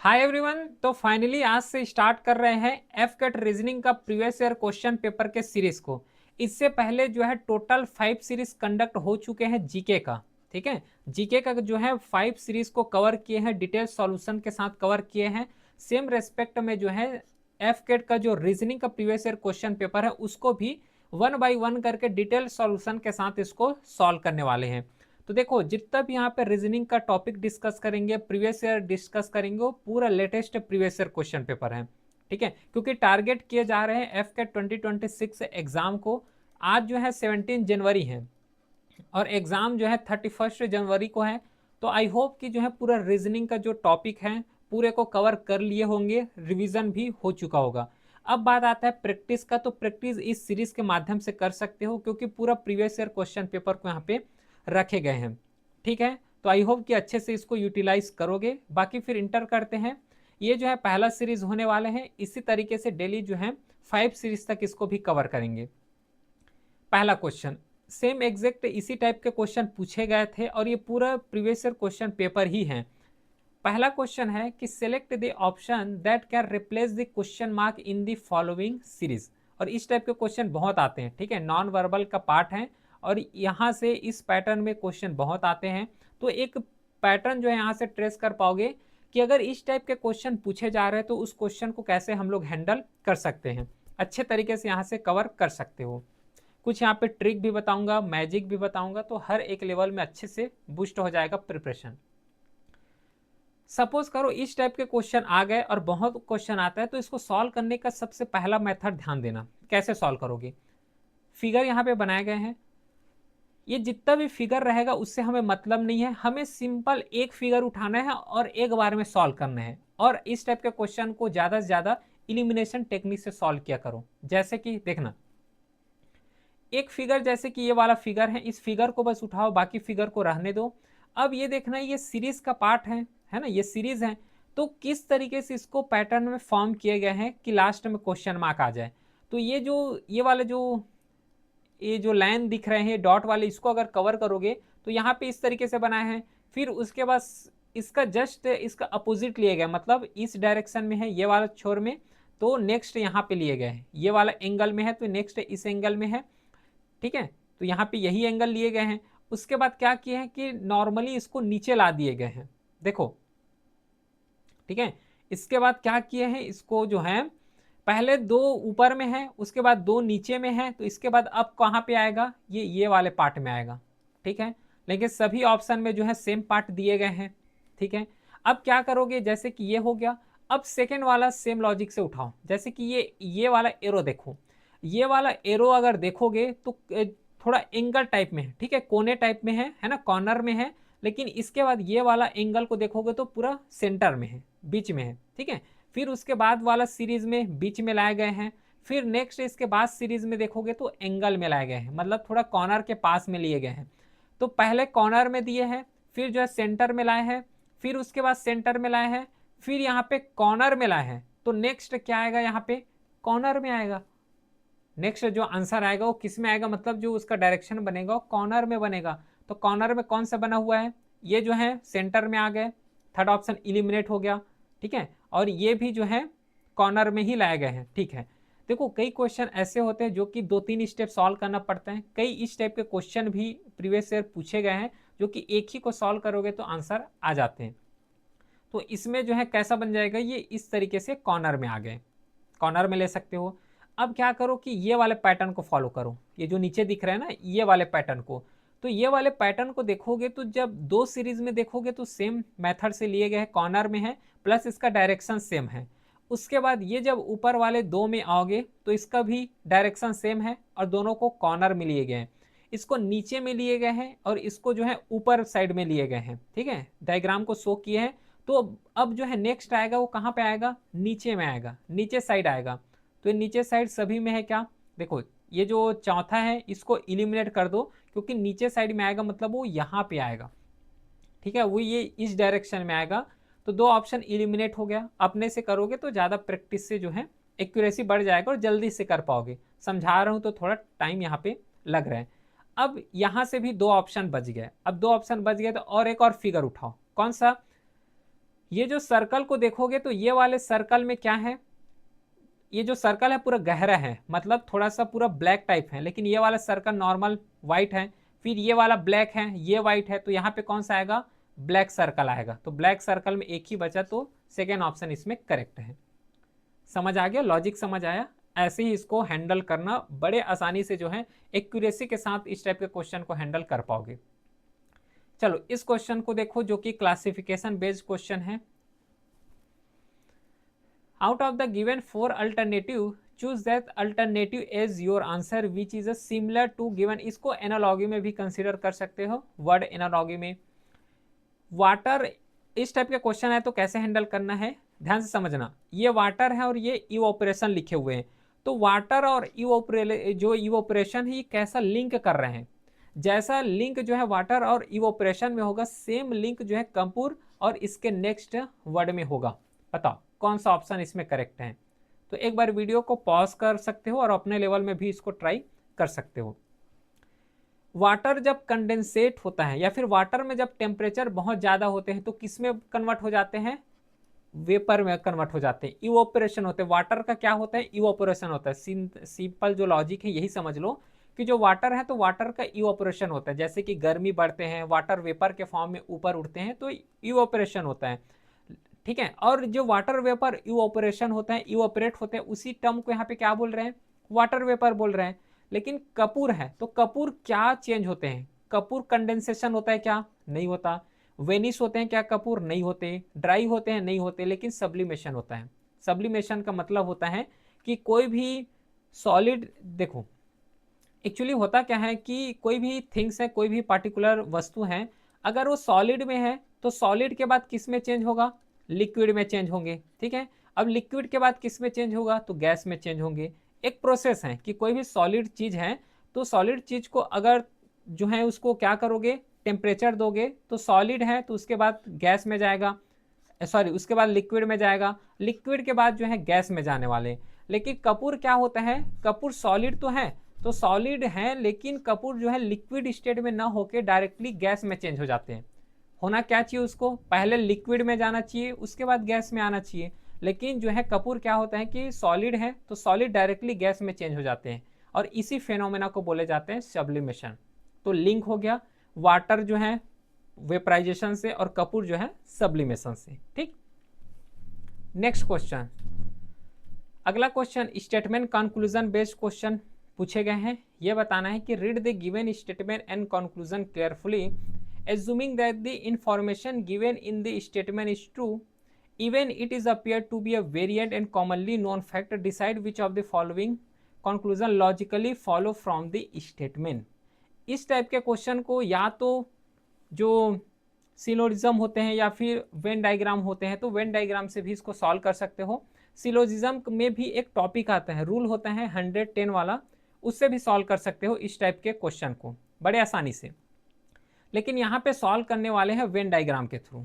Hi everyone. तो finally आज से स्टार्ट कर रहे हैं एफ कैट रीजनिंग का प्रीवियस ईयर क्वेश्चन पेपर के सीरीज को। इससे पहले जो है टोटल 5 सीरीज कंडक्ट हो चुके हैं जीके का। ठीक है, जीके का जो है 5 सीरीज को कवर किए हैं, डिटेल सॉल्यूशन के साथ कवर किए हैं। सेम रेस्पेक्ट में जो है एफ कैट का जो रीजनिंग का प्रीवियस ईयर क्वेश्चन पेपर है उसको भी 1 बाई 1 करके डिटेल सॉल्यूशन के साथ इसको सॉल्व करने वाले हैं। तो देखो, जितना भी यहाँ पे रीजनिंग का टॉपिक डिस्कस करेंगे, प्रीवियस ईयर डिस्कस करेंगे, वो पूरा latest previous year question paper है। ठीक है, क्योंकि टारगेट किए जा रहे हैं एफ कैट 2026 एग्जाम को। आज जो है 17 जनवरी है और एग्जाम जो है 31 जनवरी को है। तो आई होप कि जो है पूरा रीजनिंग का जो टॉपिक है पूरे को कवर कर लिए होंगे, रिवीजन भी हो चुका होगा। अब बात आता है प्रैक्टिस का। तो प्रैक्टिस इस सीरीज के माध्यम से कर सकते हो क्योंकि पूरा प्रीवियस ईयर क्वेश्चन पेपर को यहाँ पे रखे गए हैं। ठीक है, तो आई होप कि अच्छे से इसको यूटिलाइज करोगे। बाकी फिर इंटर करते हैं। ये जो है पहला सीरीज होने वाले हैं, इसी तरीके से डेली जो है 5 सीरीज तक इसको भी कवर करेंगे। पहला क्वेश्चन सेम एग्जैक्ट इसी टाइप के क्वेश्चन पूछे गए थे और ये पूरा प्रीवियस ईयर क्वेश्चन पेपर ही है। पहला क्वेश्चन है कि select the option that can replace the question mark in the following series. और इस टाइप के क्वेश्चन बहुत आते हैं। ठीक है, नॉन वर्बल का पार्ट है और यहाँ से इस पैटर्न में क्वेश्चन बहुत आते हैं। तो एक पैटर्न जो है यहाँ से ट्रेस कर पाओगे कि अगर इस टाइप के क्वेश्चन पूछे जा रहे हैं तो उस क्वेश्चन को कैसे हम लोग हैंडल कर सकते हैं, अच्छे तरीके से यहाँ से कवर कर सकते हो। कुछ यहाँ पे ट्रिक भी बताऊंगा, मैजिक भी बताऊंगा, तो हर एक लेवल में अच्छे से बूस्ट हो जाएगा प्रिपरेशन। सपोज करो इस टाइप के क्वेश्चन आ गए और बहुत क्वेश्चन आता है, तो इसको सॉल्व करने का सबसे पहला मेथड ध्यान देना। कैसे सॉल्व करोगे? फिगर यहाँ पे बनाए गए हैं, ये जितना भी फिगर रहेगा उससे हमें मतलब नहीं है, हमें सिंपल एक फिगर उठाना है और एक बार में सॉल्व करना है। और इस टाइप के क्वेश्चन को ज्यादा से ज्यादा इलिमिनेशन टेक्निक से सॉल्व किया करो। जैसे कि देखना, एक फिगर जैसे कि ये वाला फिगर है, इस फिगर को बस उठाओ, बाकी फिगर को रहने दो। अब ये देखना, ये सीरीज का पार्ट है ना, ये सीरीज है। तो किस तरीके से इसको पैटर्न में फॉर्म किए गए हैं कि लास्ट में क्वेश्चन मार्क आ जाए। तो ये वाले जो लाइन दिख रहे हैं डॉट वाले, इसको अगर कवर करोगे तो यहाँ पे इस तरीके से बनाए हैं। फिर उसके बाद इसका जस्ट इसका अपोजिट लिए गए, मतलब इस डायरेक्शन में है ये वाला छोर में, तो नेक्स्ट यहाँ पे लिए गए हैं। ये वाला एंगल में है तो नेक्स्ट इस एंगल में है। ठीक है, तो यहाँ पे यही एंगल लिए गए हैं। उसके बाद क्या किए हैं कि नॉर्मली इसको नीचे ला दिए गए हैं, देखो। ठीक है, इसके बाद क्या किए हैं, इसको जो है पहले दो ऊपर में है, उसके बाद दो नीचे में है, तो इसके बाद अब कहाँ पे आएगा, ये वाले पार्ट में आएगा। ठीक है, लेकिन सभी ऑप्शन में जो है सेम पार्ट दिए गए हैं। ठीक है, अब क्या करोगे, जैसे कि ये हो गया। अब सेकेंड वाला सेम लॉजिक से उठाओ। जैसे कि ये वाला एरो देखो, ये वाला एरो अगर देखोगे तो थोड़ा एंगल टाइप में है। ठीक है, कोने टाइप में है ना, कॉर्नर में है। लेकिन इसके बाद ये वाला एंगल को देखोगे तो पूरा सेंटर में है, बीच में है। ठीक है, फिर उसके बाद वाला सीरीज में बीच में लाए गए हैं। फिर नेक्स्ट इसके बाद सीरीज में देखोगे तो एंगल में लाए गए हैं, मतलब थोड़ा कॉर्नर के पास में लिए गए हैं। तो पहले कॉर्नर में दिए हैं, फिर जो है सेंटर में लाए हैं, फिर उसके बाद सेंटर में लाए हैं, फिर यहाँ पे कॉर्नर में लाए हैं। तो नेक्स्ट क्या आएगा, यहाँ पे कॉर्नर में आएगा। नेक्स्ट जो आंसर आएगा वो किस में आएगा, मतलब जो उसका डायरेक्शन बनेगा वो कॉर्नर में बनेगा। तो कॉर्नर में कौन सा बना हुआ है, ये जो है सेंटर में आ गए, थर्ड ऑप्शन इलिमिनेट हो गया। ठीक है, और ये भी जो है कॉर्नर में ही लाए गए हैं। ठीक है, देखो कई क्वेश्चन ऐसे होते हैं जो कि 2-3 स्टेप सॉल्व करना पड़ता है। कई इस टाइप के क्वेश्चन भी प्रीवियस ईयर पूछे गए हैं जो कि एक ही को सॉल्व करोगे तो आंसर आ जाते हैं। तो इसमें जो है कैसा बन जाएगा, ये इस तरीके से कॉर्नर में आ गए, कॉर्नर में ले सकते हो। अब क्या करो कि ये वाले पैटर्न को फॉलो करो, ये जो नीचे दिख रहा है ना, ये वाले पैटर्न को। तो ये वाले पैटर्न को देखोगे तो जब दो सीरीज में देखोगे तो सेम मेथड से लिए गए हैं, कॉर्नर में है, प्लस इसका डायरेक्शन सेम है। उसके बाद ये जब ऊपर वाले दो में आओगे तो इसका भी डायरेक्शन सेम है और दोनों को कॉर्नर में लिए गए हैं। इसको नीचे में लिए गए हैं और इसको जो है ऊपर साइड में लिए गए हैं। ठीक है, डायग्राम को शो किए हैं। तो अब जो है नेक्स्ट आएगा वो कहाँ पे आएगा, नीचे में आएगा, नीचे साइड आएगा। तो नीचे साइड सभी में है क्या, देखो ये जो चौथा है इसको इलिमिनेट कर दो, क्योंकि नीचे साइड में आएगा मतलब वो यहाँ पे आएगा। ठीक है, वो ये इस डायरेक्शन में आएगा। तो दो ऑप्शन इलिमिनेट हो गया। अपने से करोगे तो ज़्यादा प्रैक्टिस से जो है एक्यूरेसी बढ़ जाएगा और जल्दी से कर पाओगे। समझा रहा हूँ तो थोड़ा टाइम यहाँ पे लग रहा है। अब यहाँ से भी दो ऑप्शन बच गए। अब दो ऑप्शन बच गए तो और एक और फिगर उठाओ। कौन सा, ये जो सर्कल को देखोगे तो ये वाले सर्कल में क्या है, ये जो सर्कल है पूरा गहरा है, मतलब थोड़ा सा पूरा ब्लैक टाइप है, लेकिन ये वाला सर्कल नॉर्मल व्हाइट है, फिर ये वाला ब्लैक है, ये व्हाइट है, तो यहाँ पे कौन सा आएगा, ब्लैक सर्कल आएगा। तो ब्लैक सर्कल में एक ही बचा, तो सेकेंड ऑप्शन इसमें करेक्ट है। समझ आ गया, लॉजिक समझ आया। ऐसे ही इसको हैंडल करना, बड़े आसानी से जो है एक्यूरेसी के साथ इस टाइप के क्वेश्चन को हैंडल कर पाओगे। चलो इस क्वेश्चन को देखो जो कि क्लासिफिकेशन बेस्ड क्वेश्चन है। Out of the given 4 alternative choose that alternative as your answer which is similar to given. इसको एनालॉगी में भी कंसीडर कर सकते हो, वर्ड एनालॉगी में। वाटर, इस टाइप के क्वेश्चन है तो कैसे हैंडल करना है, ध्यान से समझना। ये वाटर है और ये इवोपरेशन लिखे हुए हैं, तो वाटर और जो इवोपरेशन है ये कैसा लिंक कर रहे हैं। जैसा लिंक जो है वाटर और इवोपरेशन में होगा, सेम लिंक जो है कपूर और इसके नेक्स्ट वर्ड में होगा। बताओ कौन सा ऑप्शन इसमें करेक्ट है। तो एक बार वीडियो को पॉज कर सकते हो और अपने लेवल में भी इसको ट्राई कर सकते हो। वाटर जब कंडेंसेट होता है या फिर वाटर में जब टेम्परेचर बहुत ज़्यादा होते हैं तो किस में कन्वर्ट हो जाते हैं, वेपर में कन्वर्ट हो जाते हैं, इवोपरेशन होते हैं। वाटर का क्या होता है, इवोपरेशन होता है। सिंपल जो लॉजिक है यही समझ लो कि जो वाटर है तो वाटर का इवोपरेशन होता है। जैसे कि गर्मी बढ़ते हैं, वाटर वेपर के फॉर्म में ऊपर उठते हैं तो इवोपरेशन होता है, ठीक है। और जो वाटर वेपर इवोपरेशन होता है, इवोपरेट होते हैं, उसी टर्म को यहाँ पे क्या बोल रहे हैं, वाटर वेपर बोल रहे हैं। लेकिन कपूर है तो कपूर क्या चेंज होते हैं, कपूर कंडेंसेशन होता है क्या, नहीं होता। वेनिस होते हैं क्या कपूर, नहीं होते। ड्राई होते हैं, नहीं होते। लेकिन सब्लिमेशन होता है। सब्लिमेशन का मतलब होता है कि कोई भी सॉलिड, देखो एक्चुअली होता क्या है कि कोई भी थिंग्स है, कोई भी पार्टिकुलर वस्तु है, अगर वो सॉलिड में है तो सॉलिड के बाद किस में चेंज होगा, लिक्विड में चेंज होंगे, ठीक है। अब लिक्विड के बाद किस में चेंज होगा, तो गैस में चेंज होंगे। एक प्रोसेस है कि कोई भी सॉलिड चीज है तो सॉलिड चीज को अगर जो है उसको क्या करोगे, टेम्परेचर दोगे तो सॉलिड है तो उसके बाद गैस में जाएगा, सॉरी उसके बाद लिक्विड में जाएगा, लिक्विड के बाद जो है गैस में जाने वाले। लेकिन कपूर क्या होता है, कपूर सॉलिड तो है, तो सॉलिड है लेकिन कपूर जो है लिक्विड स्टेट में ना होके डायरेक्टली गैस में चेंज हो जाते हैं। होना क्या चाहिए उसको, पहले लिक्विड में जाना चाहिए उसके बाद गैस में आना चाहिए। लेकिन जो है कपूर क्या होता है कि सॉलिड है तो सॉलिड डायरेक्टली गैस में चेंज हो जाते हैं, और इसी फेनोमेना को बोले जाते हैं सब्लिमेशन। तो लिंक हो गया वाटर जो है वेपराइजेशन से और कपूर जो है सब्लिमेशन से, ठीक। नेक्स्ट क्वेश्चन, अगला question statement conclusion based question पूछे गए हैं। यह बताना है कि read the given statement and conclusion carefully assuming that the information given in the statement is true even it is appeared to be a variant and commonly known fact, decide which of the following conclusion logically follow from the statement। इस type के question को या तो जो syllogism होते हैं या फिर वेन डायग्राम होते हैं तो वेन डायग्राम से भी इसको सॉल्व कर सकते हो। सिलोजिज्म में भी एक टॉपिक आता है, रूल होता है 110 वाला, उससे भी सॉल्व कर सकते हो इस टाइप के क्वेश्चन को बड़े आसानी से। लेकिन यहाँ पे सॉल्व करने वाले हैं वेन डायग्राम के थ्रू,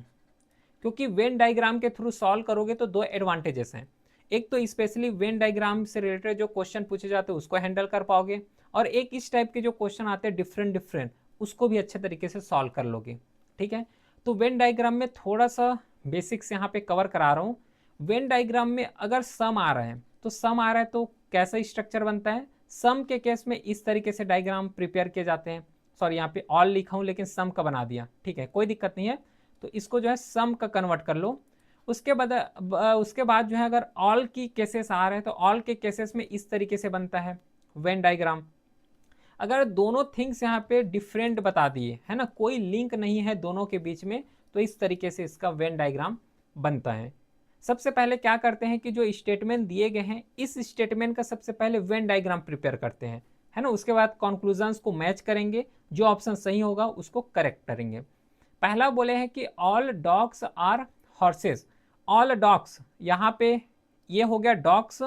क्योंकि वेन डायग्राम के थ्रू सॉल्व करोगे तो दो एडवांटेजेस हैं। एक तो स्पेशली वेन डायग्राम से रिलेटेड जो क्वेश्चन पूछे जाते हैं उसको हैंडल कर पाओगे, और एक इस टाइप के जो क्वेश्चन आते हैं डिफरेंट डिफरेंट, उसको भी अच्छे तरीके से सॉल्व कर लोगे, ठीक है। तो वेन डायग्राम में थोड़ा सा बेसिक्स यहाँ पे कवर करा रहा हूँ। वेन डायग्राम में अगर सम आ रहा है तो सम आ रहा है तो कैसा स्ट्रक्चर बनता है, सम के केस में इस तरीके से डायग्राम प्रिपेयर किए जाते हैं। सॉरी यहाँ पे ऑल लिखा हूँ लेकिन सम का बना दिया, ठीक है कोई दिक्कत नहीं है। तो इसको जो है सम का कन्वर्ट कर लो। उसके बाद जो है अगर ऑल की केसेस आ रहे हैं तो ऑल के केसेस में इस तरीके से बनता है वेन डायग्राम। अगर दोनों थिंग्स यहाँ पे डिफरेंट बता दिए है ना, कोई लिंक नहीं है दोनों के बीच में, तो इस तरीके से इसका वेन डायग्राम बनता है। सबसे पहले क्या करते हैं कि जो स्टेटमेंट दिए गए हैं इस स्टेटमेंट का सबसे पहले वेन डायग्राम प्रिपेयर करते हैं, है ना। उसके बाद कंक्लूजन्स को मैच करेंगे, जो ऑप्शन सही होगा उसको करेक्ट करेंगे। पहला बोले हैं कि all dogs are horses. All dogs, यहाँ पे ये हो गया डॉग्स,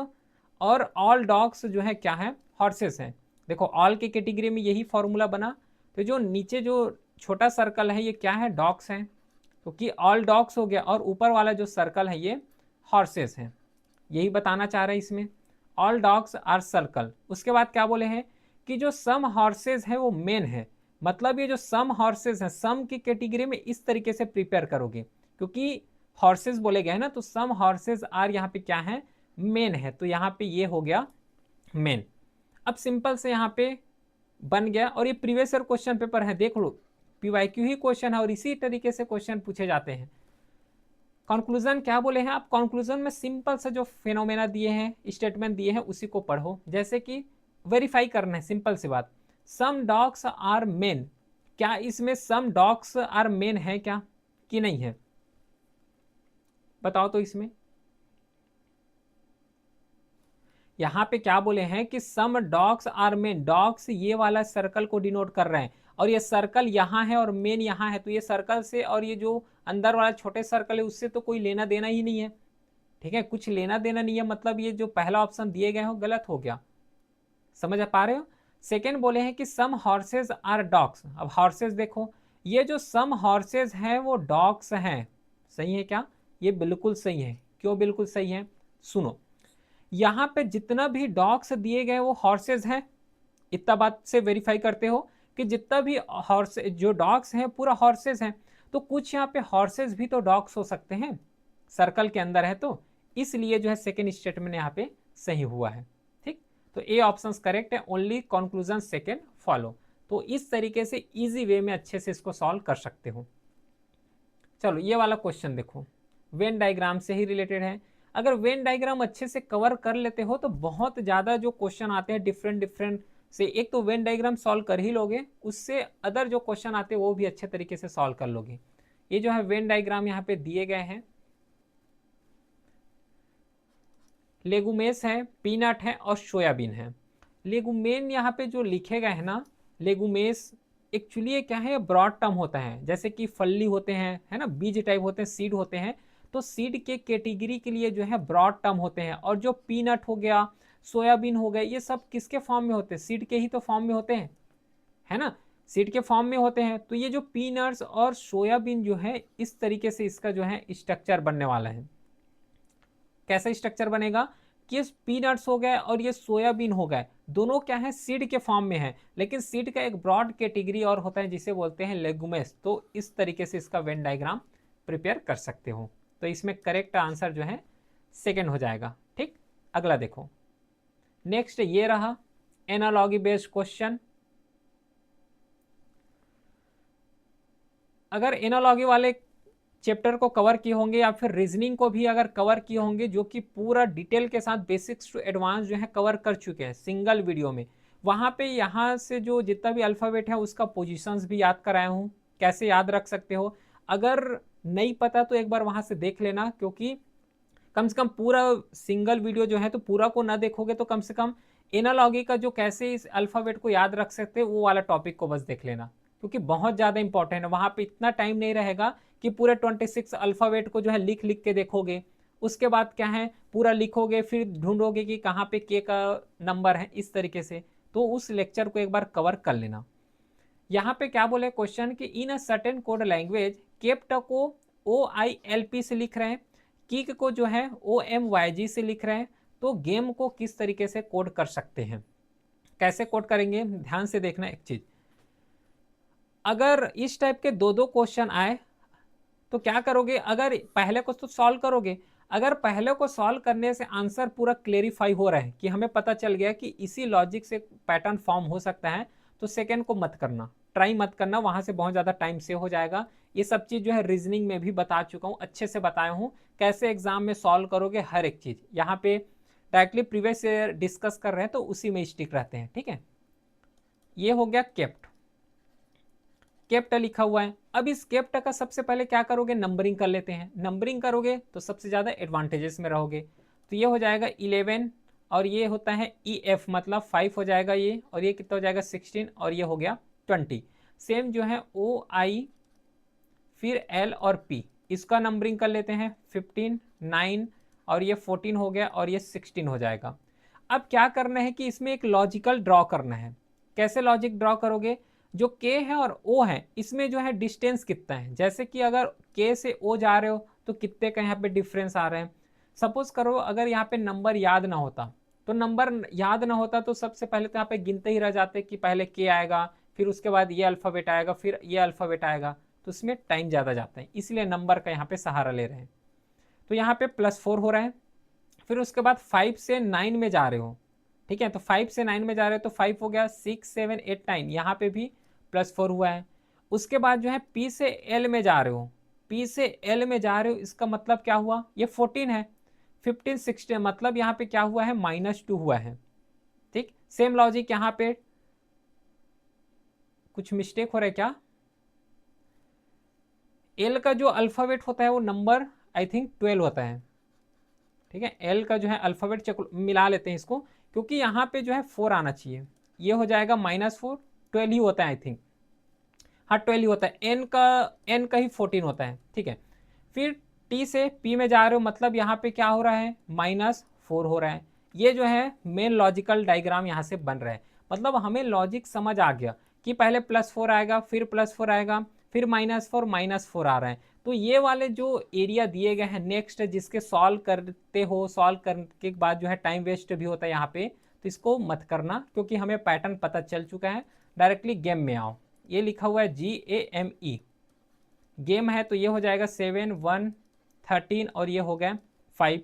और ऑल डॉग्स जो है क्या है, हॉर्सेस हैं। देखो ऑल की कैटेगरी में यही फॉर्मूला बना, तो जो नीचे जो छोटा सर्कल है ये क्या है, डॉग्स हैं, क्योंकि ऑल डॉग्स हो गया, और ऊपर वाला जो सर्कल है ये हॉर्सेस हैं। यही बताना चाह रहे हैं इसमें, ऑल डॉग्स आर सर्कल। उसके बाद क्या बोले हैं कि जो सम हॉर्सेस है वो मेन है, मतलब ये जो सम हॉर्सेस हैं सम की कैटेगरी में इस तरीके से प्रिपेयर करोगे, क्योंकि हॉर्सेस बोले गए ना, तो सम हॉर्सेस आर यहाँ पे क्या है, मेन है, तो यहाँ पे ये हो गया मेन। अब सिंपल से यहाँ पे बन गया, और ये प्रीवियस ईयर क्वेश्चन पेपर है, देख लो पीवाईक्यू ही क्वेश्चन है और इसी तरीके से क्वेश्चन पूछे जाते हैं। कंक्लूजन क्या बोले हैं आप, कंक्लूजन में सिंपल से जो फिनोमेना दिए हैं, स्टेटमेंट दिए हैं, उसी को पढ़ो। जैसे कि वेरीफाई करना है, सिंपल सी बात, सम डॉग्स आर मेन, क्या इसमें सम डॉग्स आर मेन है क्या कि नहीं है, बताओ तो इसमें। यहां पे क्या बोले हैं कि some dogs are men, dogs ये वाला सर्कल को डिनोट कर रहे हैं, और ये सर्कल यहाँ है और मेन यहाँ है, तो ये सर्कल से और ये जो अंदर वाला छोटे सर्कल है उससे तो कोई लेना देना ही नहीं है, ठीक है, कुछ लेना देना नहीं है, मतलब ये जो पहला ऑप्शन दिए गए हो गलत हो गया, समझ पा रहे हो। सेकेंड बोले हैं कि सम हॉर्सेज आर डॉग्स, अब हॉर्सेज देखो, ये जो सम हॉर्सेज हैं वो डॉग्स हैं, सही है क्या, ये बिल्कुल सही है, क्यों बिल्कुल सही है, सुनो, यहां पे जितना भी डॉग्स दिए गए वो हॉर्सेज हैं, इतना बात से वेरीफाई करते हो कि जितना भी हॉर्स जो डॉग्स हैं पूरा हॉर्सेज हैं, तो कुछ यहाँ पे हॉर्सेज भी तो डॉग्स हो सकते हैं, सर्कल के अंदर है, तो इसलिए जो है सेकेंड स्टेटमेंट यहाँ पे सही हुआ है, ठीक, तो ए ऑप्शन करेक्ट है, ओनली कंक्लूजन सेकेंड फॉलो। तो इस तरीके से इजी वे में अच्छे से इसको सॉल्व कर सकते हो। चलो ये वाला क्वेश्चन देखो, वेन डायग्राम से ही रिलेटेड है, अगर वेन डायग्राम अच्छे से कवर कर लेते हो तो बहुत ज़्यादा जो क्वेश्चन आते हैं डिफरेंट डिफरेंट से, एक तो वेन डायग्राम सॉल्व कर ही लोगे, उससे अदर जो क्वेश्चन आते हैं वो भी अच्छे तरीके से सॉल्व कर लोगे। ये जो है वेन डायग्राम यहाँ पे दिए गए हैं, लेगुमेस है, पीनट है और सोयाबीन है। लेगुमेन यहाँ पे जो लिखे गए हैं ना, लेगुमेस एक्चुअली ये क्या है, ब्रॉड टर्म होता है, जैसे कि फल्ली होते हैं, है ना, बीज टाइप होते हैं, सीड होते हैं, तो सीड के कैटेगरी के लिए जो है ब्रॉड टर्म होते हैं, और जो पीनट हो गया, सोयाबीन हो गए, ये सब किसके फॉर्म में होते हैं, सीड के ही तो फॉर्म में होते हैं, है ना, सीड के फॉर्म में होते हैं, तो ये जो पीनट्स और सोयाबीन जो है इस तरीके से इसका जो है स्ट्रक्चर बनने वाला है। कैसा स्ट्रक्चर बनेगा कि पीनट्स हो गए और ये सोयाबीन हो गए, दोनों क्या है, सीड के फॉर्म में है, लेकिन सीड का एक ब्रॉड कैटेगरी और होता है जिसे बोलते हैं लेगुमेस, तो इस तरीके से इसका वेन डायग्राम प्रिपेयर कर सकते हो। तो इसमें करेक्ट आंसर जो है सेकेंड हो जाएगा, ठीक। अगला देखो, नेक्स्ट ये रहा एनालॉगी बेस्ड क्वेश्चन। अगर एनालॉगी वाले चैप्टर को कवर किए होंगे या फिर रीजनिंग को भी अगर कवर किए होंगे, जो कि पूरा डिटेल के साथ बेसिक्स टू एडवांस जो है कवर कर चुके हैं सिंगल वीडियो में, वहाँ पे यहाँ से जो जितना भी अल्फ़ाबेट है उसका पोजीशंस भी याद कराया हूँ, कैसे याद रख सकते हो, अगर नहीं पता तो एक बार वहाँ से देख लेना, क्योंकि कम से कम पूरा सिंगल वीडियो जो है तो पूरा को ना देखोगे तो कम से कम एनालॉगी का जो कैसे इस अल्फ़ाबेट को याद रख सकते हैं वो वाला टॉपिक को बस देख लेना, क्योंकि बहुत ज़्यादा इंपॉर्टेंट है, वहाँ पे इतना टाइम नहीं रहेगा कि पूरे 26 अल्फ़ाबेट को जो है लिख लिख के देखोगे, उसके बाद क्या है पूरा लिखोगे, फिर ढूंढोगे कि कहाँ पे के का नंबर है, इस तरीके से, तो उस लेक्चर को एक बार कवर कर लेना। यहाँ पे क्या बोले क्वेश्चन कि in a certain code language kept को OILP से लिख रहे हैं, किक को जो है OMYG से लिख रहे हैं, तो गेम को किस तरीके से कोड कर सकते हैं, कैसे कोड करेंगे, ध्यान से देखना एक चीज, अगर इस टाइप के दो दो क्वेश्चन आए तो क्या करोगे, अगर पहले को तो सॉल्व करोगे, अगर पहले को सॉल्व करने से आंसर पूरा क्लेरिफाई हो रहा है कि हमें पता चल गया कि इसी लॉजिक से पैटर्न फॉर्म हो सकता है, तो सेकेंड को मत करना, ट्राई मत करना, वहां से बहुत ज़्यादा टाइम सेव हो जाएगा। ये सब चीज़ जो है रीजनिंग में भी बता चुका हूँ, अच्छे से बताया हूँ कैसे एग्जाम में सॉल्व करोगे हर एक चीज़, यहाँ पे डायरेक्टली प्रीवियस डिस्कस कर रहे हैं तो उसी में स्टिक रहते हैं, ठीक है। ये हो गया केप्ट, केप्ट लिखा हुआ है। अब इस केप्ट का सबसे पहले क्या करोगे, नंबरिंग कर लेते हैं, नंबरिंग करोगे तो सबसे ज़्यादा एडवांटेजेस में रहोगे, तो ये हो जाएगा 11 और ये होता है EF मतलब 5 हो जाएगा ये, और ये कितना हो जाएगा 16 और ये हो गया 20। सेम जो है OI फिर L और P, इसका नंबरिंग कर लेते हैं 15 9 और ये 14 हो गया और ये 16 हो जाएगा। अब क्या करना है कि इसमें एक लॉजिकल ड्रॉ करना है, कैसे लॉजिक ड्रॉ करोगे, जो K है और O है इसमें जो है डिस्टेंस कितना है, जैसे कि अगर K से O जा रहे हो तो कितने का यहाँ पे डिफरेंस आ रहे हैं। सपोज करो अगर यहाँ पे नंबर याद ना होता, तो नंबर याद ना होता तो सबसे पहले तो यहाँ पे गिनते ही रह जाते कि पहले K आएगा, फिर उसके बाद ये अल्फ़ाबेट आएगा, फिर ये अल्फ़ाबेट आएगा, तो उसमें टाइम ज़्यादा जाता है, इसलिए नंबर का यहाँ पे सहारा ले रहे हैं। तो यहाँ पे +4 हो रहा है। फिर उसके बाद 5 से 9 में जा रहे हो, ठीक है, तो 5 से 9 में जा रहे हो तो 5 हो गया, 6 7 8 9, यहाँ पे भी +4 हुआ है। उसके बाद जो है P से L में जा रहे हो, P से L में जा रहे हो, इसका मतलब क्या हुआ, ये 14 है, 15 16, मतलब यहाँ पे क्या हुआ है, -2 हुआ है। ठीक, सेम लॉजिक यहाँ पे, कुछ मिस्टेक हो रहा है क्या? एल का जो अल्फाबेट होता है वो नंबर आई थिंक 12 होता है, ठीक है, एल का जो है अल्फाबेट मिला लेते हैं इसको, क्योंकि यहाँ पे जो है 4 आना चाहिए, ये हो जाएगा -4, 12 ही होता है आई थिंक, हाँ 12 ही होता है, एन का ही 14 होता है, ठीक है। फिर टी से पी में जा रहे हो, मतलब यहाँ पे क्या हो रहा है, -4 हो रहा है। ये जो है मेन लॉजिकल डायग्राम यहाँ से बन रहा है, मतलब हमें लॉजिक समझ आ गया कि पहले +4 आएगा, फिर +4 आएगा, फिर -4 -4 आ रहा है। तो ये वाले जो एरिया दिए गए हैं, नेक्स्ट जिसके सॉल्व करते हो, सॉल्व करने के बाद जो है टाइम वेस्ट भी होता है यहाँ पे, तो इसको मत करना, क्योंकि हमें पैटर्न पता चल चुका है। डायरेक्टली गेम में आओ, ये लिखा हुआ है GAME, गेम है, तो ये हो जाएगा 7 1 13 और ये हो गया 5।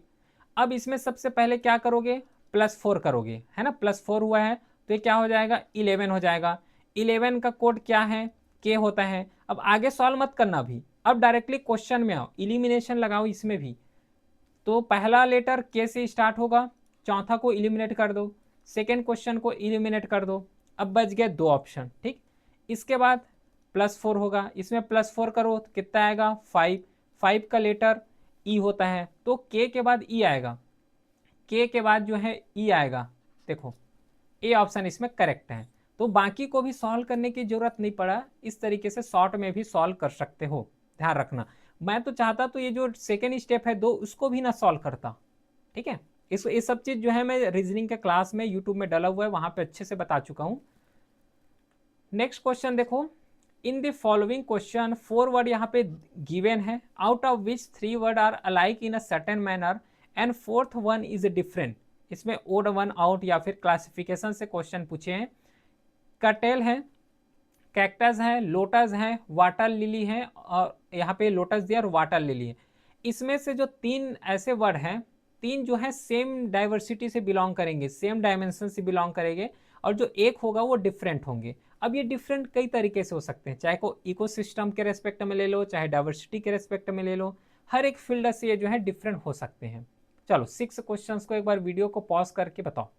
अब इसमें सबसे पहले क्या करोगे, +4 करोगे, है ना, +4 हुआ है तो ये क्या हो जाएगा, 11 हो जाएगा। 11 का कोड क्या है, के होता है। अब आगे सॉल्व मत करना अभी, अब डायरेक्टली क्वेश्चन में आओ, इलिमिनेशन लगाओ इसमें भी। तो पहला लेटर के से स्टार्ट होगा, चौथा को इलिमिनेट कर दो, सेकेंड क्वेश्चन को इलिमिनेट कर दो, अब बच गए 2 ऑप्शन, ठीक। इसके बाद +4 होगा, इसमें +4 करो तो कितना आएगा, 5। 5 का लेटर ई होता है, तो के के बाद ई आएगा, के के बाद जो है ई आएगा। देखो ए ऑप्शन इसमें करेक्ट है, तो बाकी को भी सॉल्व करने की जरूरत नहीं पड़ा, इस तरीके से शॉर्ट में भी सॉल्व कर सकते हो, ध्यान रखना। मैं तो चाहता तो ये जो सेकेंड स्टेप है 2, उसको भी ना सॉल्व करता, ठीक है। इस ये सब चीज जो है मैं रीजनिंग के क्लास में यूट्यूब में डाला हुआ है, वहां पे अच्छे से बता चुका हूं। नेक्स्ट क्वेश्चन देखो, in the following question 4 word यहाँ पे गिवन है, out of which 3 word are alike in a certain manner and fourth one is different. इसमें ओड वन आउट या फिर क्लासिफिकेशन से क्वेश्चन पूछे हैं। कटेल है, कैक्टस है, लोटस है, वाटर लिली है, और यहाँ पे लोटस दिया और वाटर लिली है। इसमें से जो 3 ऐसे वर्ड हैं, 3 जो है सेम डाइवर्सिटी से बिलोंग करेंगे, सेम डायमेंशन से बिलोंग करेंगे, और जो एक होगा वो डिफरेंट होंगे। अब ये डिफरेंट कई तरीके से हो सकते हैं, चाहे को इकोसिस्टम के रेस्पेक्ट में ले लो, चाहे डाइवर्सिटी के रेस्पेक्ट में ले लो, हर एक फील्ड से ये जो है डिफरेंट हो सकते हैं। चलो 6 क्वेश्चंस को एक बार वीडियो को पॉज करके बताओ।